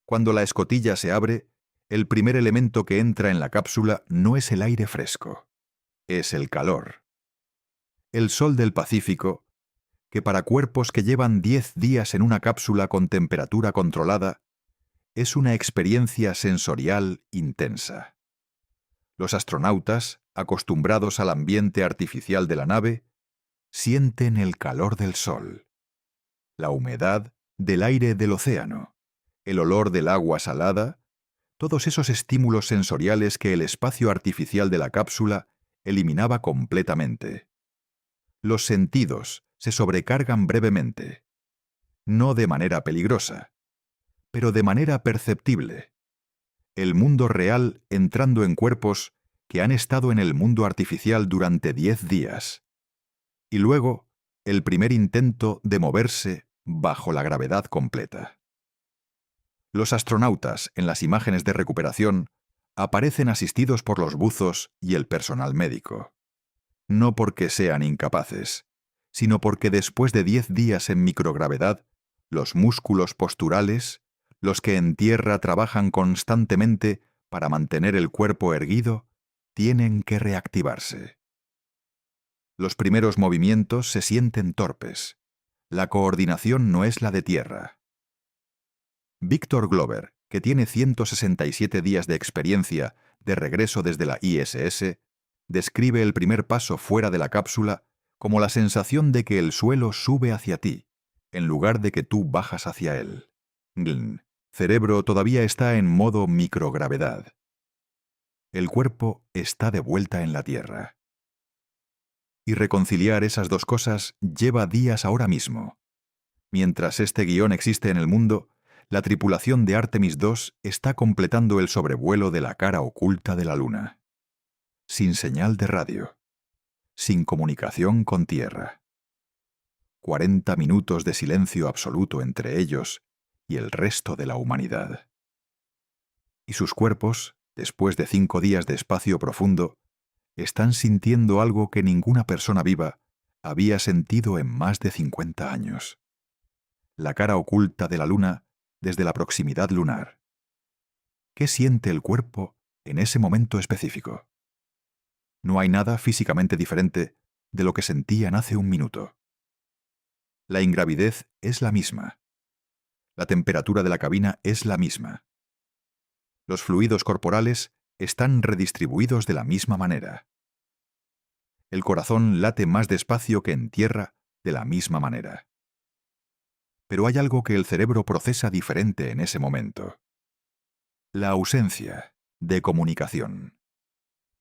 S1: Cuando la escotilla se abre, el primer elemento que entra en la cápsula no es el aire fresco, es el calor. El sol del Pacífico, que para cuerpos que llevan 10 días en una cápsula con temperatura controlada, es una experiencia sensorial intensa. Los astronautas, acostumbrados al ambiente artificial de la nave, sienten el calor del sol, la humedad del aire del océano, el olor del agua salada, todos esos estímulos sensoriales que el espacio artificial de la cápsula eliminaba completamente. Los sentidos se sobrecargan brevemente, no de manera peligrosa, pero de manera perceptible. El mundo real entrando en cuerpos que han estado en el mundo artificial durante 10 días. Y luego, el primer intento de moverse bajo la gravedad completa. Los astronautas, en las imágenes de recuperación, aparecen asistidos por los buzos y el personal médico. No porque sean incapaces, sino porque después de 10 días en microgravedad, los músculos posturales, los que en tierra trabajan constantemente para mantener el cuerpo erguido, tienen que reactivarse. Los primeros movimientos se sienten torpes. La coordinación no es la de tierra. Víctor Glover, que tiene 167 días de experiencia de regreso desde la ISS, describe el primer paso fuera de la cápsula como la sensación de que el suelo sube hacia ti, en lugar de que tú bajas hacia él. Cerebro todavía está en modo microgravedad. El cuerpo está de vuelta en la Tierra. Y reconciliar esas dos cosas lleva días ahora mismo. Mientras este guión existe en el mundo, la tripulación de Artemis II está completando el sobrevuelo de la cara oculta de la Luna. Sin señal de radio. Sin comunicación con Tierra. 40 minutos de silencio absoluto entre ellos y el resto de la humanidad. Y sus cuerpos, después de 5 días de espacio profundo, están sintiendo algo que ninguna persona viva había sentido en más de 50 años. La cara oculta de la Luna desde la proximidad lunar. ¿Qué siente el cuerpo en ese momento específico? No hay nada físicamente diferente de lo que sentían hace un minuto. La ingravidez es la misma. La temperatura de la cabina es la misma. Los fluidos corporales están redistribuidos de la misma manera. El corazón late más despacio que en tierra de la misma manera. Pero hay algo que el cerebro procesa diferente en ese momento. La ausencia de comunicación.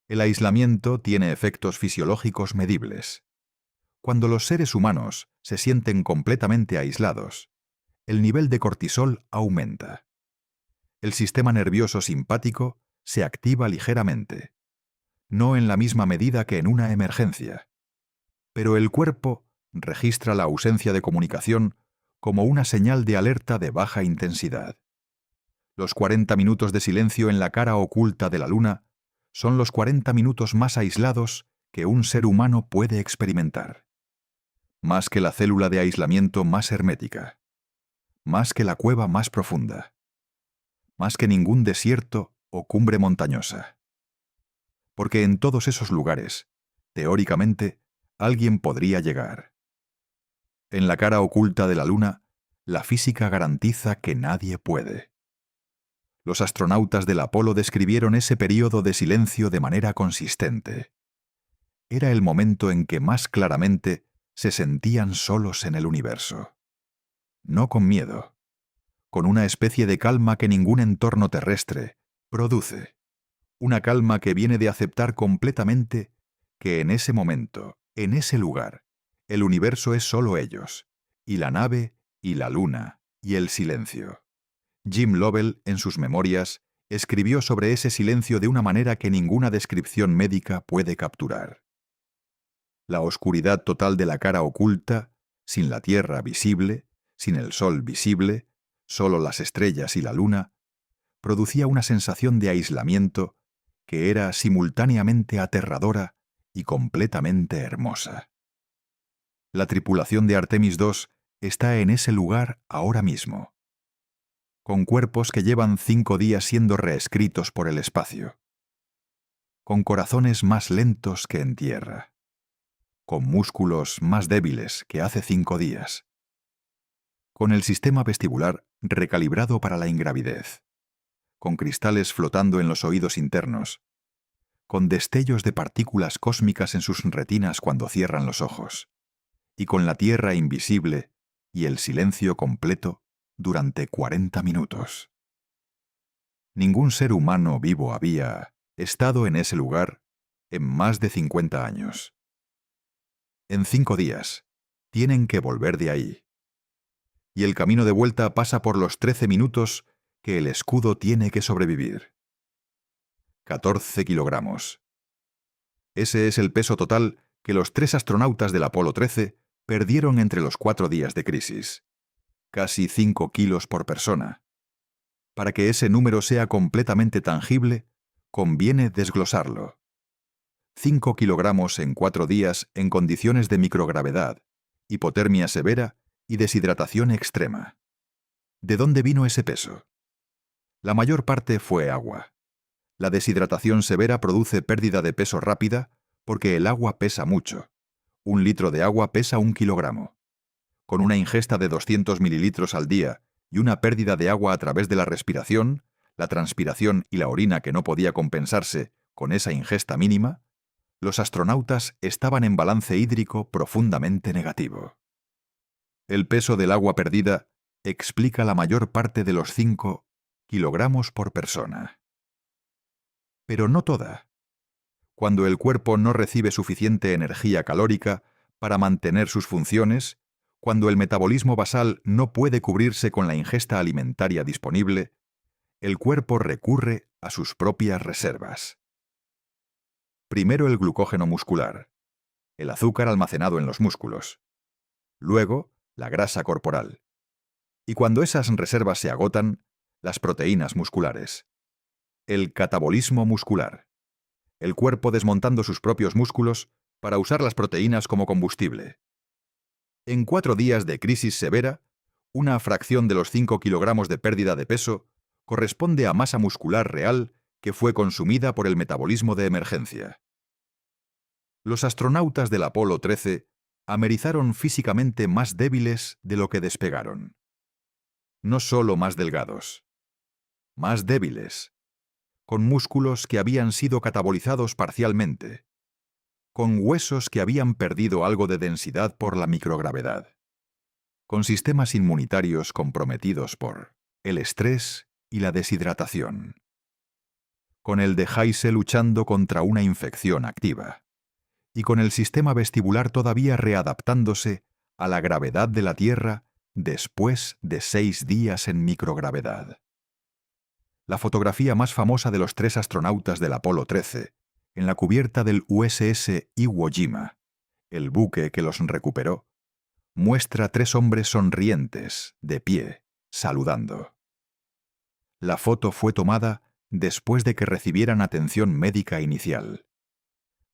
S1: El aislamiento tiene efectos fisiológicos medibles. Cuando los seres humanos se sienten completamente aislados, el nivel de cortisol aumenta. El sistema nervioso simpático se activa ligeramente, no en la misma medida que en una emergencia, pero el cuerpo registra la ausencia de comunicación como una señal de alerta de baja intensidad. Los 40 minutos de silencio en la cara oculta de la Luna son los 40 minutos más aislados que un ser humano puede experimentar. Más que la célula de aislamiento más hermética. Más que la cueva más profunda. Más que ningún desierto o cumbre montañosa. Porque en todos esos lugares, teóricamente, alguien podría llegar. En la cara oculta de la Luna, la física garantiza que nadie puede. Los astronautas del Apolo describieron ese período de silencio de manera consistente. Era el momento en que más claramente se sentían solos en el universo. No con miedo, con una especie de calma que ningún entorno terrestre produce. Una calma que viene de aceptar completamente que en ese momento, en ese lugar, el universo es solo ellos, y la nave, y la Luna, y el silencio. Jim Lovell, en sus memorias, escribió sobre ese silencio de una manera que ninguna descripción médica puede capturar. La oscuridad total de la cara oculta, sin la Tierra visible, sin el Sol visible, solo las estrellas y la Luna, producía una sensación de aislamiento que era simultáneamente aterradora y completamente hermosa. La tripulación de Artemis II está en ese lugar ahora mismo, con cuerpos que llevan 5 días siendo reescritos por el espacio, con corazones más lentos que en tierra, con músculos más débiles que hace 5 días, con el sistema vestibular recalibrado para la ingravidez, con cristales flotando en los oídos internos, con destellos de partículas cósmicas en sus retinas cuando cierran los ojos, y con la Tierra invisible y el silencio completo durante 40 minutos. Ningún ser humano vivo había estado en ese lugar en más de 50 años. En 5 días, tienen que volver de ahí. Y el camino de vuelta pasa por los 13 minutos que el escudo tiene que sobrevivir. 14 kilogramos. Ese es el peso total que los 3 astronautas del Apolo 13 perdieron entre los 4 días de crisis. Casi 5 kilos por persona. Para que ese número sea completamente tangible, conviene desglosarlo. 5 kilogramos en 4 días en condiciones de microgravedad, hipotermia severa y deshidratación extrema. ¿De dónde vino ese peso? La mayor parte fue agua. La deshidratación severa produce pérdida de peso rápida porque el agua pesa mucho. 1 litro de agua pesa 1 kilogramo. Con una ingesta de 200 mililitros al día y una pérdida de agua a través de la respiración, la transpiración y la orina que no podía compensarse con esa ingesta mínima, los astronautas estaban en balance hídrico profundamente negativo. El peso del agua perdida explica la mayor parte de los 5 kilogramos por persona. Pero no toda. Cuando el cuerpo no recibe suficiente energía calórica para mantener sus funciones, cuando el metabolismo basal no puede cubrirse con la ingesta alimentaria disponible, el cuerpo recurre a sus propias reservas. Primero el glucógeno muscular, el azúcar almacenado en los músculos. Luego, la grasa corporal. Y cuando esas reservas se agotan, las proteínas musculares. El catabolismo muscular. El cuerpo desmontando sus propios músculos para usar las proteínas como combustible. En 4 días de crisis severa, una fracción de los 5 kilogramos de pérdida de peso corresponde a masa muscular real que fue consumida por el metabolismo de emergencia. Los astronautas del Apolo 13 amerizaron físicamente más débiles de lo que despegaron. No solo más delgados, más débiles, con músculos que habían sido catabolizados parcialmente, con huesos que habían perdido algo de densidad por la microgravedad, con sistemas inmunitarios comprometidos por el estrés y la deshidratación, con el de Heise luchando contra una infección activa, y con el sistema vestibular todavía readaptándose a la gravedad de la Tierra después de 6 días en microgravedad. La fotografía más famosa de los 3 astronautas del Apolo 13, en la cubierta del USS Iwo Jima, el buque que los recuperó, muestra 3 hombres sonrientes, de pie, saludando. La foto fue tomada después de que recibieran atención médica inicial,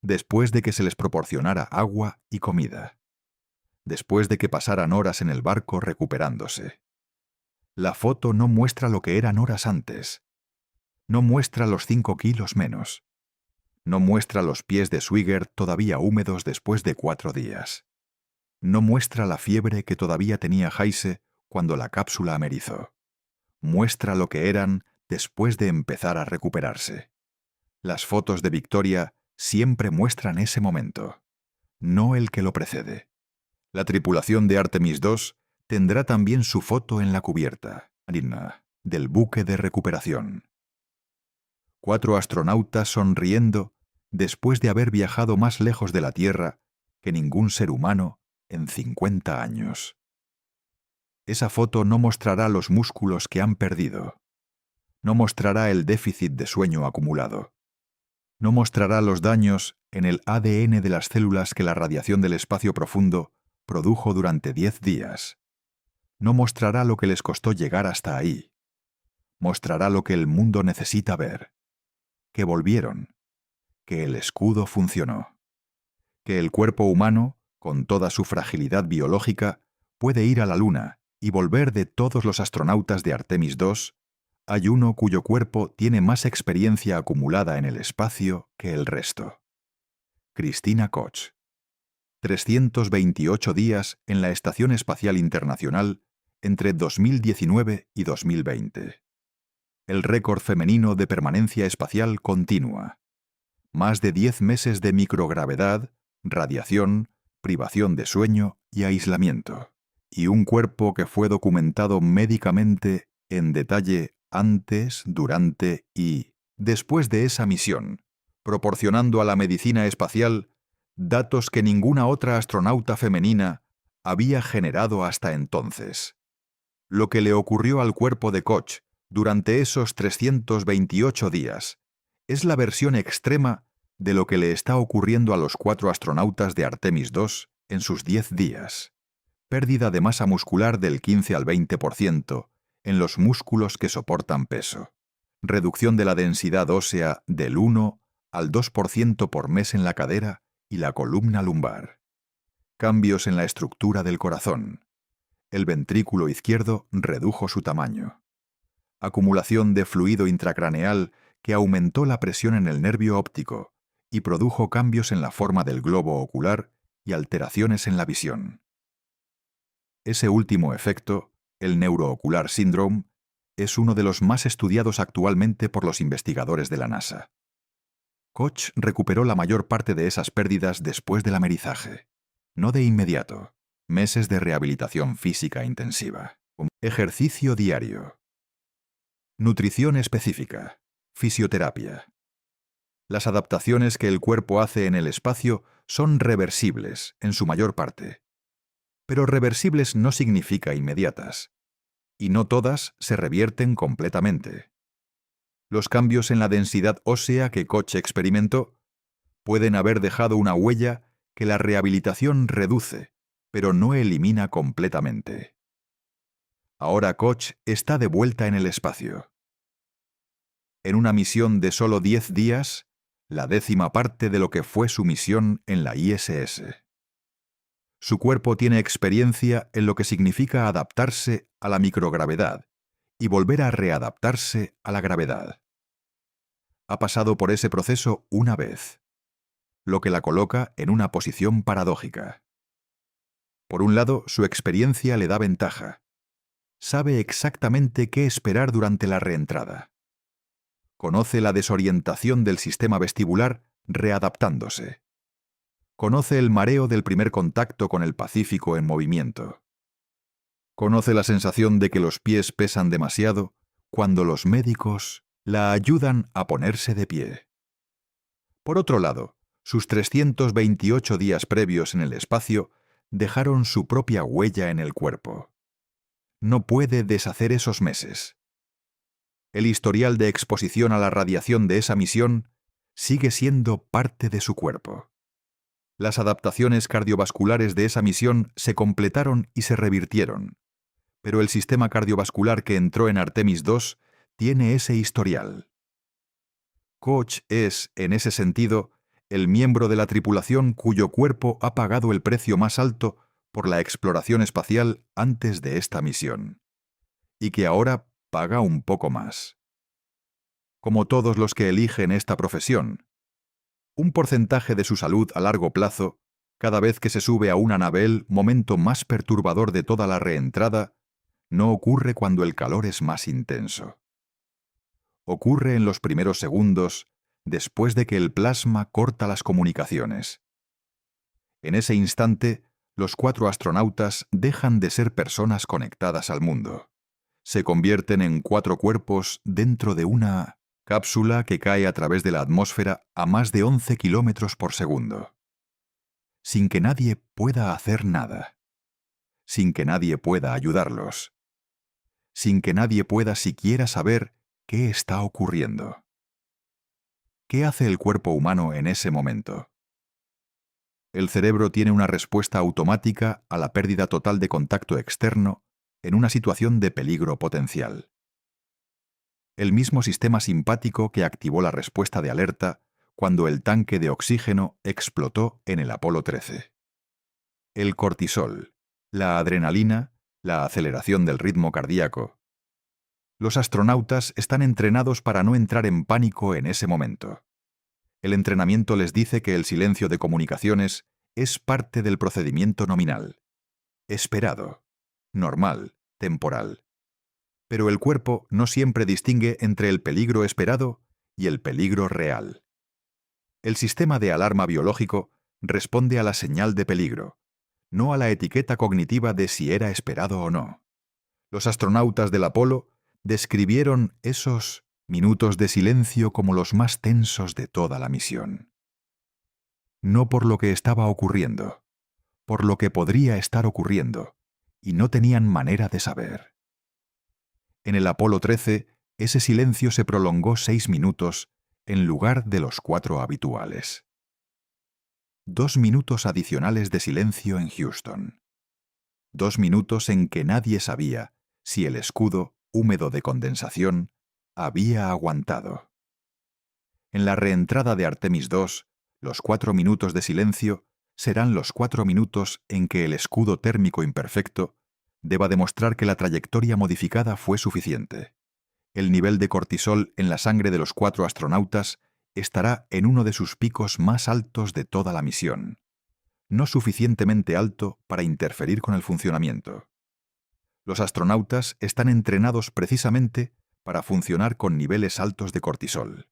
S1: después de que se les proporcionara agua y comida, después de que pasaran horas en el barco recuperándose. La foto no muestra lo que eran horas antes. No muestra los 5 kilos menos. No muestra los pies de Swigert todavía húmedos después de 4 días. No muestra la fiebre que todavía tenía Heise cuando la cápsula amerizó. Muestra lo que eran después de empezar a recuperarse. Las fotos de Victoria siempre muestran ese momento, no el que lo precede. La tripulación de Artemis II tendrá también su foto en la cubierta, del buque de recuperación. 4 astronautas sonriendo después de haber viajado más lejos de la Tierra que ningún ser humano en 50 años. Esa foto no mostrará los músculos que han perdido. No mostrará el déficit de sueño acumulado. No mostrará los daños en el ADN de las células que la radiación del espacio profundo produjo durante 10 días. No mostrará lo que les costó llegar hasta ahí. Mostrará lo que el mundo necesita ver. Que volvieron. Que el escudo funcionó. Que el cuerpo humano, con toda su fragilidad biológica, puede ir a la Luna y volver. De todos los astronautas de Artemis II, hay uno cuyo cuerpo tiene más experiencia acumulada en el espacio que el resto. Christina Koch. 328 días en la Estación Espacial Internacional entre 2019 y 2020. El récord femenino de permanencia espacial continua. Más de 10 meses de microgravedad, radiación, privación de sueño y aislamiento. Y un cuerpo que fue documentado médicamente en detalle antes, durante y después de esa misión, proporcionando a la medicina espacial datos que ninguna otra astronauta femenina había generado hasta entonces. Lo que le ocurrió al cuerpo de Koch durante esos 328 días es la versión extrema de lo que le está ocurriendo a los 4 astronautas de Artemis II en sus 10 días. Pérdida de masa muscular del 15 al 20% en los músculos que soportan peso. Reducción de la densidad ósea del 1 al 2% por mes en la cadera y la columna lumbar. Cambios en la estructura del corazón. El ventrículo izquierdo redujo su tamaño. Acumulación de fluido intracraneal que aumentó la presión en el nervio óptico y produjo cambios en la forma del globo ocular y alteraciones en la visión. Ese último efecto, el neuroocular syndrome, es uno de los más estudiados actualmente por los investigadores de la NASA. Koch recuperó la mayor parte de esas pérdidas después del amerizaje. No de inmediato. Meses de rehabilitación física intensiva. Ejercicio diario. Nutrición específica. Fisioterapia. Las adaptaciones que el cuerpo hace en el espacio son reversibles, en su mayor parte. Pero reversibles no significa inmediatas. Y no todas se revierten completamente. Los cambios en la densidad ósea que Koch experimentó pueden haber dejado una huella que la rehabilitación reduce, pero no elimina completamente. Ahora Koch está de vuelta en el espacio. En una misión de solo 10 días, la 10ª parte de lo que fue su misión en la ISS. Su cuerpo tiene experiencia en lo que significa adaptarse a la microgravedad y volver a readaptarse a la gravedad. Ha pasado por ese proceso una vez, lo que la coloca en una posición paradójica. Por un lado, su experiencia le da ventaja. Sabe exactamente qué esperar durante la reentrada. Conoce la desorientación del sistema vestibular readaptándose. Conoce el mareo del primer contacto con el Pacífico en movimiento. Conoce la sensación de que los pies pesan demasiado cuando los médicos la ayudan a ponerse de pie. Por otro lado, sus 328 días previos en el espacio dejaron su propia huella en el cuerpo. No puede deshacer esos meses. El historial de exposición a la radiación de esa misión sigue siendo parte de su cuerpo. Las adaptaciones cardiovasculares de esa misión se completaron y se revirtieron, pero el sistema cardiovascular que entró en Artemis II tiene ese historial. Koch es, en ese sentido, el miembro de la tripulación cuyo cuerpo ha pagado el precio más alto por la exploración espacial antes de esta misión, y que ahora paga un poco más. Como todos los que eligen esta profesión, un porcentaje de su salud a largo plazo, cada vez que se sube a una nave, el momento más perturbador de toda la reentrada, no ocurre cuando el calor es más intenso. Ocurre en los primeros segundos después de que el plasma corta las comunicaciones. En ese instante, los 4 astronautas dejan de ser personas conectadas al mundo. Se convierten en 4 cuerpos dentro de una cápsula que cae a través de la atmósfera a más de 11 kilómetros por segundo. Sin que nadie pueda hacer nada. Sin que nadie pueda ayudarlos. Sin que nadie pueda siquiera saber qué está ocurriendo. ¿Qué hace el cuerpo humano en ese momento? El cerebro tiene una respuesta automática a la pérdida total de contacto externo en una situación de peligro potencial. El mismo sistema simpático que activó la respuesta de alerta cuando el tanque de oxígeno explotó en el Apolo 13. El cortisol, la adrenalina, la aceleración del ritmo cardíaco. Los astronautas están entrenados para no entrar en pánico en ese momento. El entrenamiento les dice que el silencio de comunicaciones es parte del procedimiento nominal, esperado, normal, temporal. Pero el cuerpo no siempre distingue entre el peligro esperado y el peligro real. El sistema de alarma biológico responde a la señal de peligro, no a la etiqueta cognitiva de si era esperado o no. Los astronautas del Apolo describieron esos minutos de silencio como los más tensos de toda la misión. No por lo que estaba ocurriendo, por lo que podría estar ocurriendo, y no tenían manera de saber. En el Apolo 13, ese silencio se prolongó 6 minutos en lugar de los 4 habituales. 2 minutos adicionales de silencio en Houston. 2 minutos en que nadie sabía si el escudo, húmedo de condensación, había aguantado. En la reentrada de Artemis II, los 4 minutos de silencio serán los 4 minutos en que el escudo térmico imperfecto deba demostrar que la trayectoria modificada fue suficiente. El nivel de cortisol en la sangre de los 4 astronautas estará en uno de sus picos más altos de toda la misión, no suficientemente alto para interferir con el funcionamiento. Los astronautas están entrenados precisamente para funcionar con niveles altos de cortisol,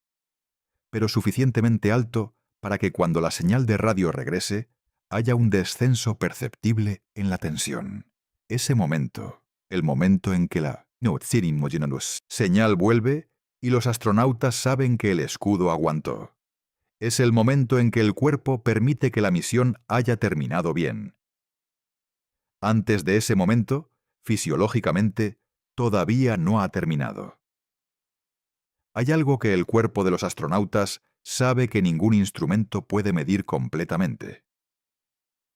S1: pero suficientemente alto para que cuando la señal de radio regrese, haya un descenso perceptible en la tensión. Ese momento, el momento en que la señal vuelve y los astronautas saben que el escudo aguantó. Es el momento en que el cuerpo permite que la misión haya terminado bien. Antes de ese momento, fisiológicamente, todavía no ha terminado. Hay algo que el cuerpo de los astronautas sabe que ningún instrumento puede medir completamente.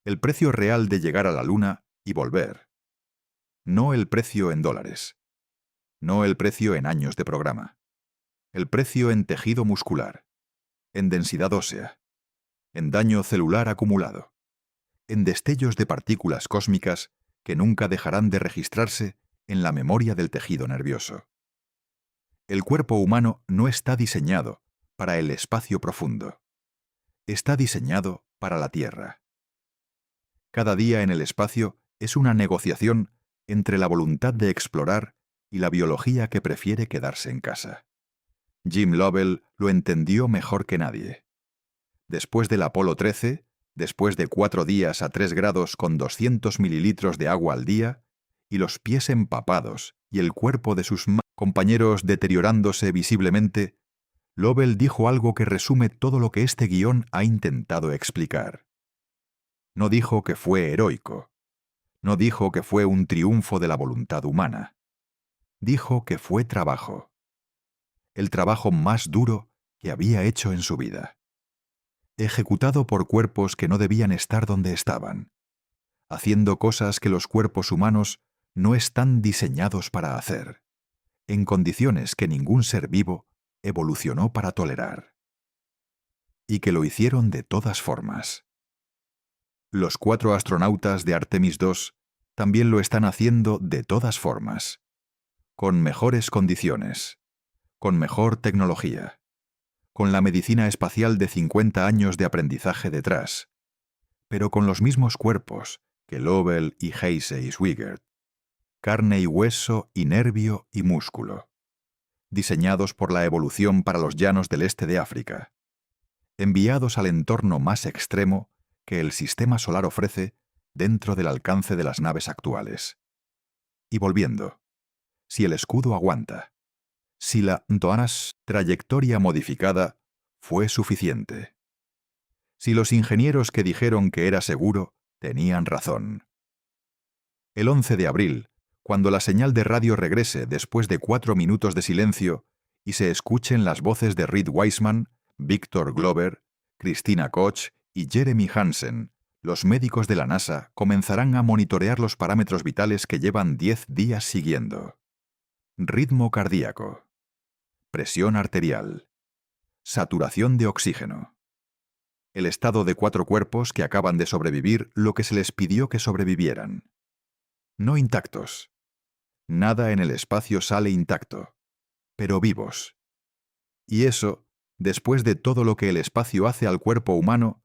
S1: El precio real de llegar a la Luna y volver. No el precio en dólares. No el precio en años de programa. El precio en tejido muscular, en densidad ósea, en daño celular acumulado, en destellos de partículas cósmicas que nunca dejarán de registrarse en la memoria del tejido nervioso. El cuerpo humano no está diseñado para el espacio profundo. Está diseñado para la Tierra. Cada día en el espacio es una negociación entre la voluntad de explorar y la biología que prefiere quedarse en casa. Jim Lovell lo entendió mejor que nadie. Después del Apolo 13, después de 4 días a 3 grados con 200 mililitros de agua al día, y los pies empapados y el cuerpo de sus compañeros deteriorándose visiblemente, Lovell dijo algo que resume todo lo que este guión ha intentado explicar. No dijo que fue heroico. No dijo que fue un triunfo de la voluntad humana. Dijo que fue trabajo. El trabajo más duro que había hecho en su vida. Ejecutado por cuerpos que no debían estar donde estaban, haciendo cosas que los cuerpos humanos no están diseñados para hacer, en condiciones que ningún ser vivo evolucionó para tolerar. Y que lo hicieron de todas formas. Los 4 astronautas de Artemis II también lo están haciendo de todas formas, con mejores condiciones, con mejor tecnología, con la medicina espacial de 50 años de aprendizaje detrás, pero con los mismos cuerpos que Lovell y Heisey y Swigert, carne y hueso y nervio y músculo, diseñados por la evolución para los llanos del este de África, enviados al entorno más extremo que el sistema solar ofrece dentro del alcance de las naves actuales. Y volviendo, si el escudo aguanta, si la trayectoria modificada fue suficiente. Si los ingenieros que dijeron que era seguro tenían razón. El 11 de abril, cuando la señal de radio regrese después de 4 minutos de silencio y se escuchen las voces de Reed Wiseman, Victor Glover, Christina Koch y Jeremy Hansen, los médicos de la NASA comenzarán a monitorear los parámetros vitales que llevan 10 días siguiendo. Ritmo cardíaco, presión arterial, saturación de oxígeno. El estado de 4 cuerpos que acaban de sobrevivir lo que se les pidió que sobrevivieran. No intactos. Nada en el espacio sale intacto, pero vivos. Y eso, después de todo lo que el espacio hace al cuerpo humano,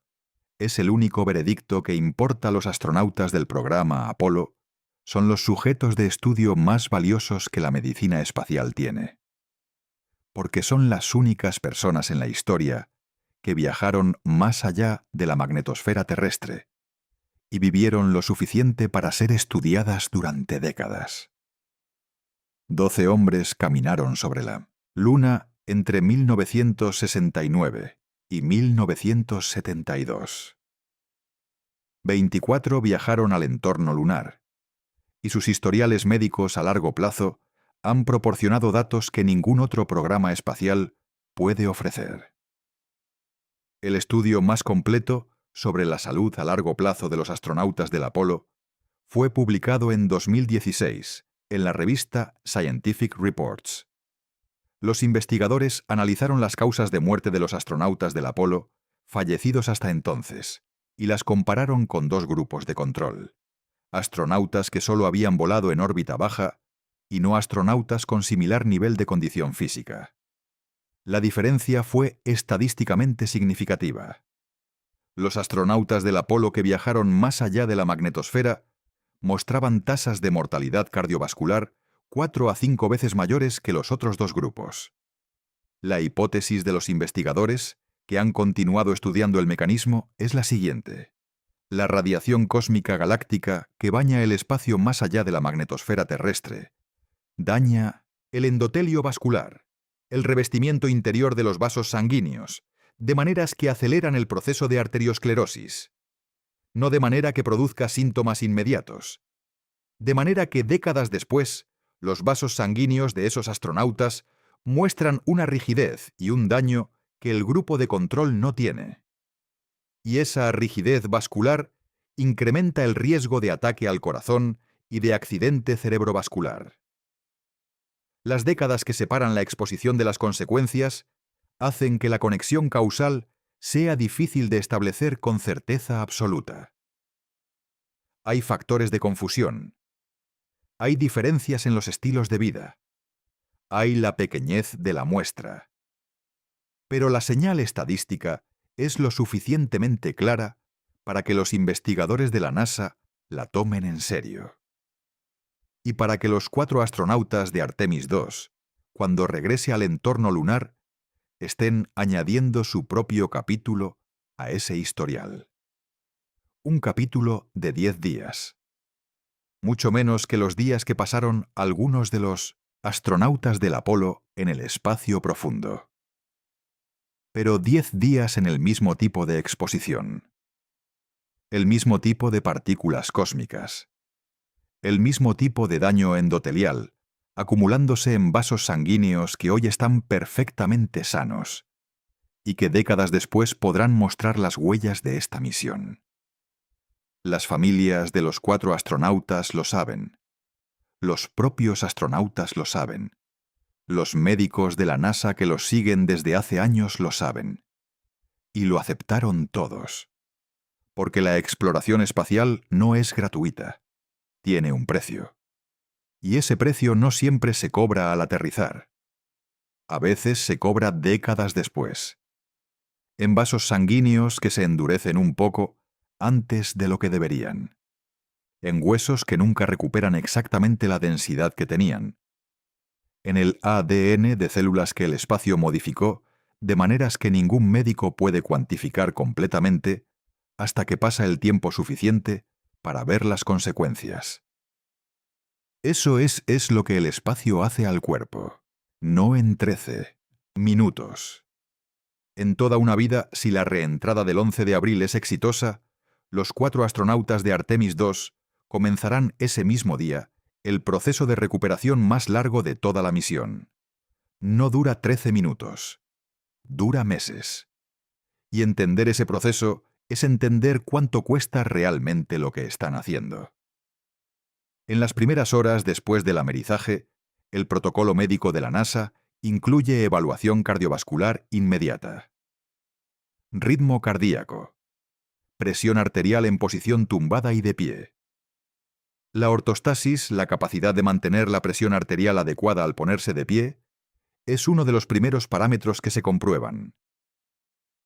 S1: es el único veredicto que importa a los astronautas del programa Apolo. Son los sujetos de estudio más valiosos que la medicina espacial tiene. Porque son las únicas personas en la historia que viajaron más allá de la magnetosfera terrestre y vivieron lo suficiente para ser estudiadas durante décadas. 12 hombres caminaron sobre la Luna entre 1969 y 1972. 24 viajaron al entorno lunar, y sus historiales médicos a largo plazo han proporcionado datos que ningún otro programa espacial puede ofrecer. El estudio más completo sobre la salud a largo plazo de los astronautas del Apolo fue publicado en 2016 en la revista Scientific Reports. Los investigadores analizaron las causas de muerte de los astronautas del Apolo fallecidos hasta entonces y las compararon con dos grupos de control: astronautas que solo habían volado en órbita baja y no astronautas con similar nivel de condición física. La diferencia fue estadísticamente significativa. Los astronautas del Apolo que viajaron más allá de la magnetosfera mostraban tasas de mortalidad cardiovascular 4 a 5 veces mayores que los otros dos grupos. La hipótesis de los investigadores, que han continuado estudiando el mecanismo, es la siguiente: la radiación cósmica galáctica que baña el espacio más allá de la magnetosfera terrestre daña el endotelio vascular, el revestimiento interior de los vasos sanguíneos, de maneras que aceleran el proceso de arteriosclerosis, no de manera que produzca síntomas inmediatos, de manera que décadas después, los vasos sanguíneos de esos astronautas muestran una rigidez y un daño que el grupo de control no tiene. Y esa rigidez vascular incrementa el riesgo de ataque al corazón y de accidente cerebrovascular. Las décadas que separan la exposición de las consecuencias hacen que la conexión causal sea difícil de establecer con certeza absoluta. Hay factores de confusión. Hay diferencias en los estilos de vida. Hay la pequeñez de la muestra. Pero la señal estadística es lo suficientemente clara para que los investigadores de la NASA la tomen en serio. Y para que los 4 astronautas de Artemis II, cuando regrese al entorno lunar, estén añadiendo su propio capítulo a ese historial. Un capítulo de 10 días. Mucho menos que los días que pasaron algunos de los astronautas del Apolo en el espacio profundo. Pero 10 días en el mismo tipo de exposición. El mismo tipo de partículas cósmicas. El mismo tipo de daño endotelial, acumulándose en vasos sanguíneos que hoy están perfectamente sanos y que décadas después podrán mostrar las huellas de esta misión. Las familias de los 4 astronautas lo saben. Los propios astronautas lo saben. Los médicos de la NASA que los siguen desde hace años lo saben. Y lo aceptaron todos. Porque la exploración espacial no es gratuita. Tiene un precio. Y ese precio no siempre se cobra al aterrizar. A veces se cobra décadas después. En vasos sanguíneos que se endurecen un poco antes de lo que deberían. En huesos que nunca recuperan exactamente la densidad que tenían. En el ADN de células que el espacio modificó de maneras que ningún médico puede cuantificar completamente hasta que pasa el tiempo suficiente para ver las consecuencias. Eso es lo que el espacio hace al cuerpo, no en 13 minutos. En toda una vida, si la reentrada del 11 de abril es exitosa, los 4 astronautas de Artemis II comenzarán ese mismo día el proceso de recuperación más largo de toda la misión. No dura 13 minutos, dura meses. Y entender ese proceso es entender cuánto cuesta realmente lo que están haciendo. En las primeras horas después del amerizaje, el protocolo médico de la NASA incluye evaluación cardiovascular inmediata. Ritmo cardíaco. Presión arterial en posición tumbada y de pie. La ortostasis, la capacidad de mantener la presión arterial adecuada al ponerse de pie, es uno de los primeros parámetros que se comprueban.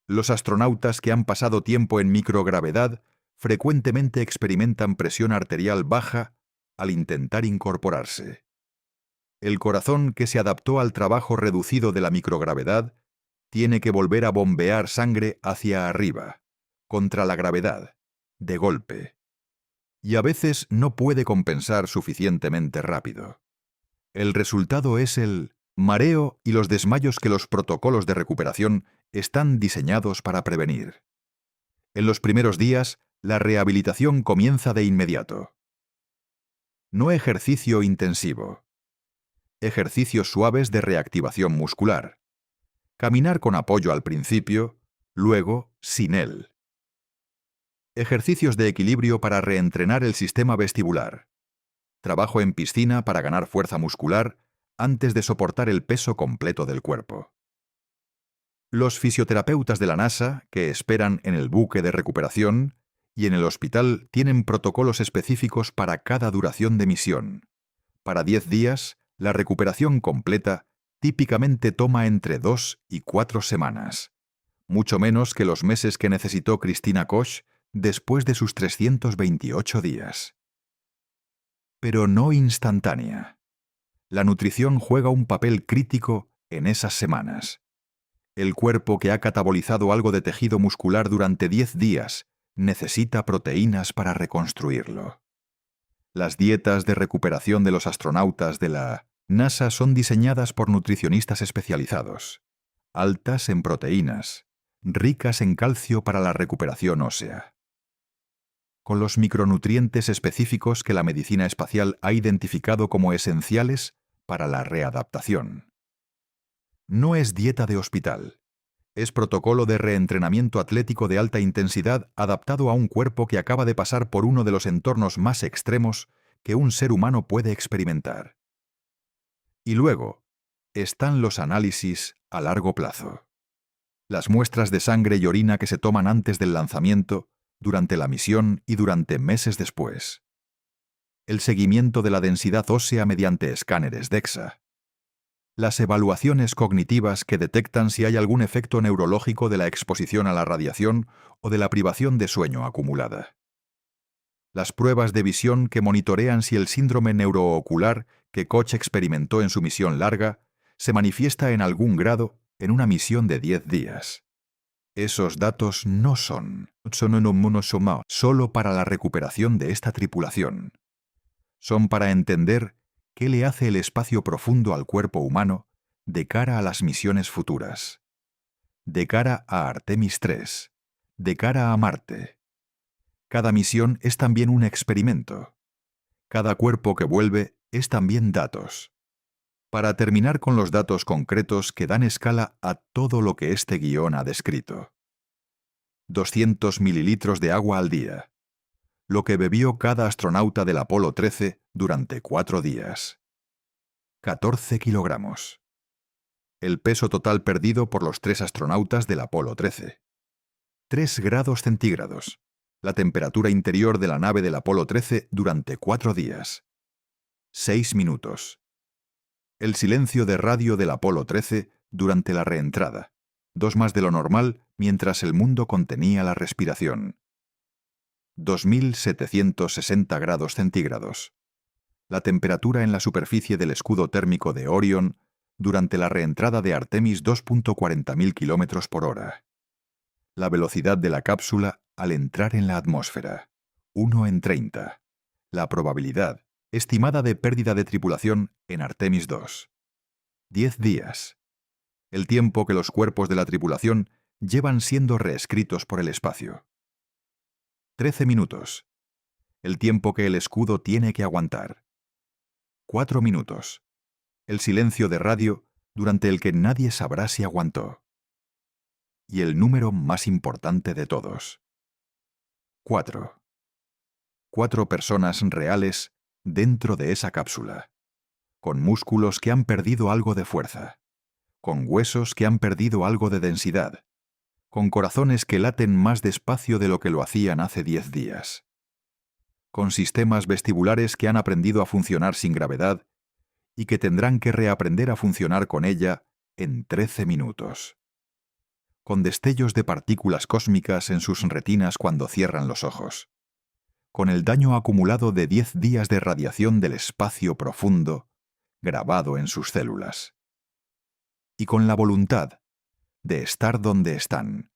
S1: Los astronautas que han pasado tiempo en microgravedad frecuentemente experimentan presión arterial baja al intentar incorporarse. El corazón que se adaptó al trabajo reducido de la microgravedad tiene que volver a bombear sangre hacia arriba, contra la gravedad, de golpe. Y a veces no puede compensar suficientemente rápido. El resultado es el mareo y los desmayos que los protocolos de recuperación están diseñados para prevenir. En los primeros días, La rehabilitación comienza de inmediato. No ejercicio intensivo. Ejercicios suaves de reactivación muscular. Caminar con apoyo al principio, luego sin él. Ejercicios de equilibrio para reentrenar el sistema vestibular. Trabajo en piscina para ganar fuerza muscular antes de soportar el peso completo del cuerpo. Los fisioterapeutas de la NASA, que esperan en el buque de recuperación, y en el hospital tienen protocolos específicos para cada duración de misión. Para 10 días, la recuperación completa típicamente toma entre 2 y 4 semanas, mucho menos que los meses que necesitó Christina Koch después de sus 328 días. Pero no instantánea. La nutrición juega un papel crítico en esas semanas. El cuerpo que ha catabolizado algo de tejido muscular durante 10 días necesita proteínas para reconstruirlo. Las dietas de recuperación de los astronautas de la NASA son diseñadas por nutricionistas especializados, altas en proteínas, ricas en calcio para la recuperación ósea, con los micronutrientes específicos que la medicina espacial ha identificado como esenciales para la readaptación. No es dieta de hospital. Es protocolo de reentrenamiento atlético de alta intensidad adaptado a un cuerpo que acaba de pasar por uno de los entornos más extremos que un ser humano puede experimentar. Y luego, están los análisis a largo plazo. Las muestras de sangre y orina que se toman antes del lanzamiento, durante la misión y durante meses después. El seguimiento de la densidad ósea mediante escáneres DEXA. Las evaluaciones cognitivas que detectan si hay algún efecto neurológico de la exposición a la radiación o de la privación de sueño acumulada. Las pruebas de visión que monitorean si el síndrome neuroocular que Koch experimentó en su misión larga se manifiesta en algún grado en una misión de 10 días. Esos datos no son solo para la recuperación de esta tripulación. Son para entender qué le hace el espacio profundo al cuerpo humano de cara a las misiones futuras, de cara a Artemis III, de cara a Marte. Cada misión es también un experimento. Cada cuerpo que vuelve es también datos. Para terminar con los datos concretos que dan escala a todo lo que este guión ha descrito. 200 mililitros de agua al día. Lo que bebió cada astronauta del Apolo 13 durante 4 días. 14 kilogramos. El peso total perdido por los 3 astronautas del Apolo 13. 3 grados centígrados. La temperatura interior de la nave del Apolo 13 durante 4 días. 6 minutos. El silencio de radio del Apolo 13 durante la reentrada. 2 más de lo normal mientras el mundo contenía la respiración. 2.760 grados centígrados. La temperatura en la superficie del escudo térmico de Orion durante la reentrada de Artemis 2.40.000 km por hora. La velocidad de la cápsula al entrar en la atmósfera, 1 en 30. La probabilidad estimada de pérdida de tripulación en Artemis 2. 10 días. El tiempo que los cuerpos de la tripulación llevan siendo reescritos por el espacio. 13 minutos. El tiempo que el escudo tiene que aguantar. 4 minutos. El silencio de radio durante el que nadie sabrá si aguantó. Y el número más importante de todos. 4. 4 personas reales dentro de esa cápsula, con músculos que han perdido algo de fuerza, con huesos que han perdido algo de densidad, con corazones que laten más despacio de lo que lo hacían hace 10 días, con sistemas vestibulares que han aprendido a funcionar sin gravedad y que tendrán que reaprender a funcionar con ella en 13 minutos, con destellos de partículas cósmicas en sus retinas cuando cierran los ojos, con el daño acumulado de 10 días de radiación del espacio profundo grabado en sus células, y con la voluntad de estar donde están,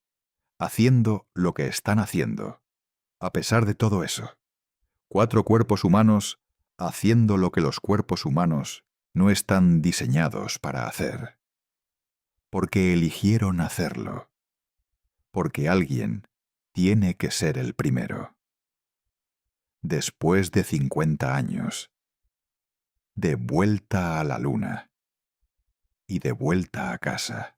S1: haciendo lo que están haciendo. A pesar de todo eso, 4 cuerpos humanos haciendo lo que los cuerpos humanos no están diseñados para hacer. Porque eligieron hacerlo. Porque alguien tiene que ser el primero. después de 50 años, de vuelta a la luna y de vuelta a casa.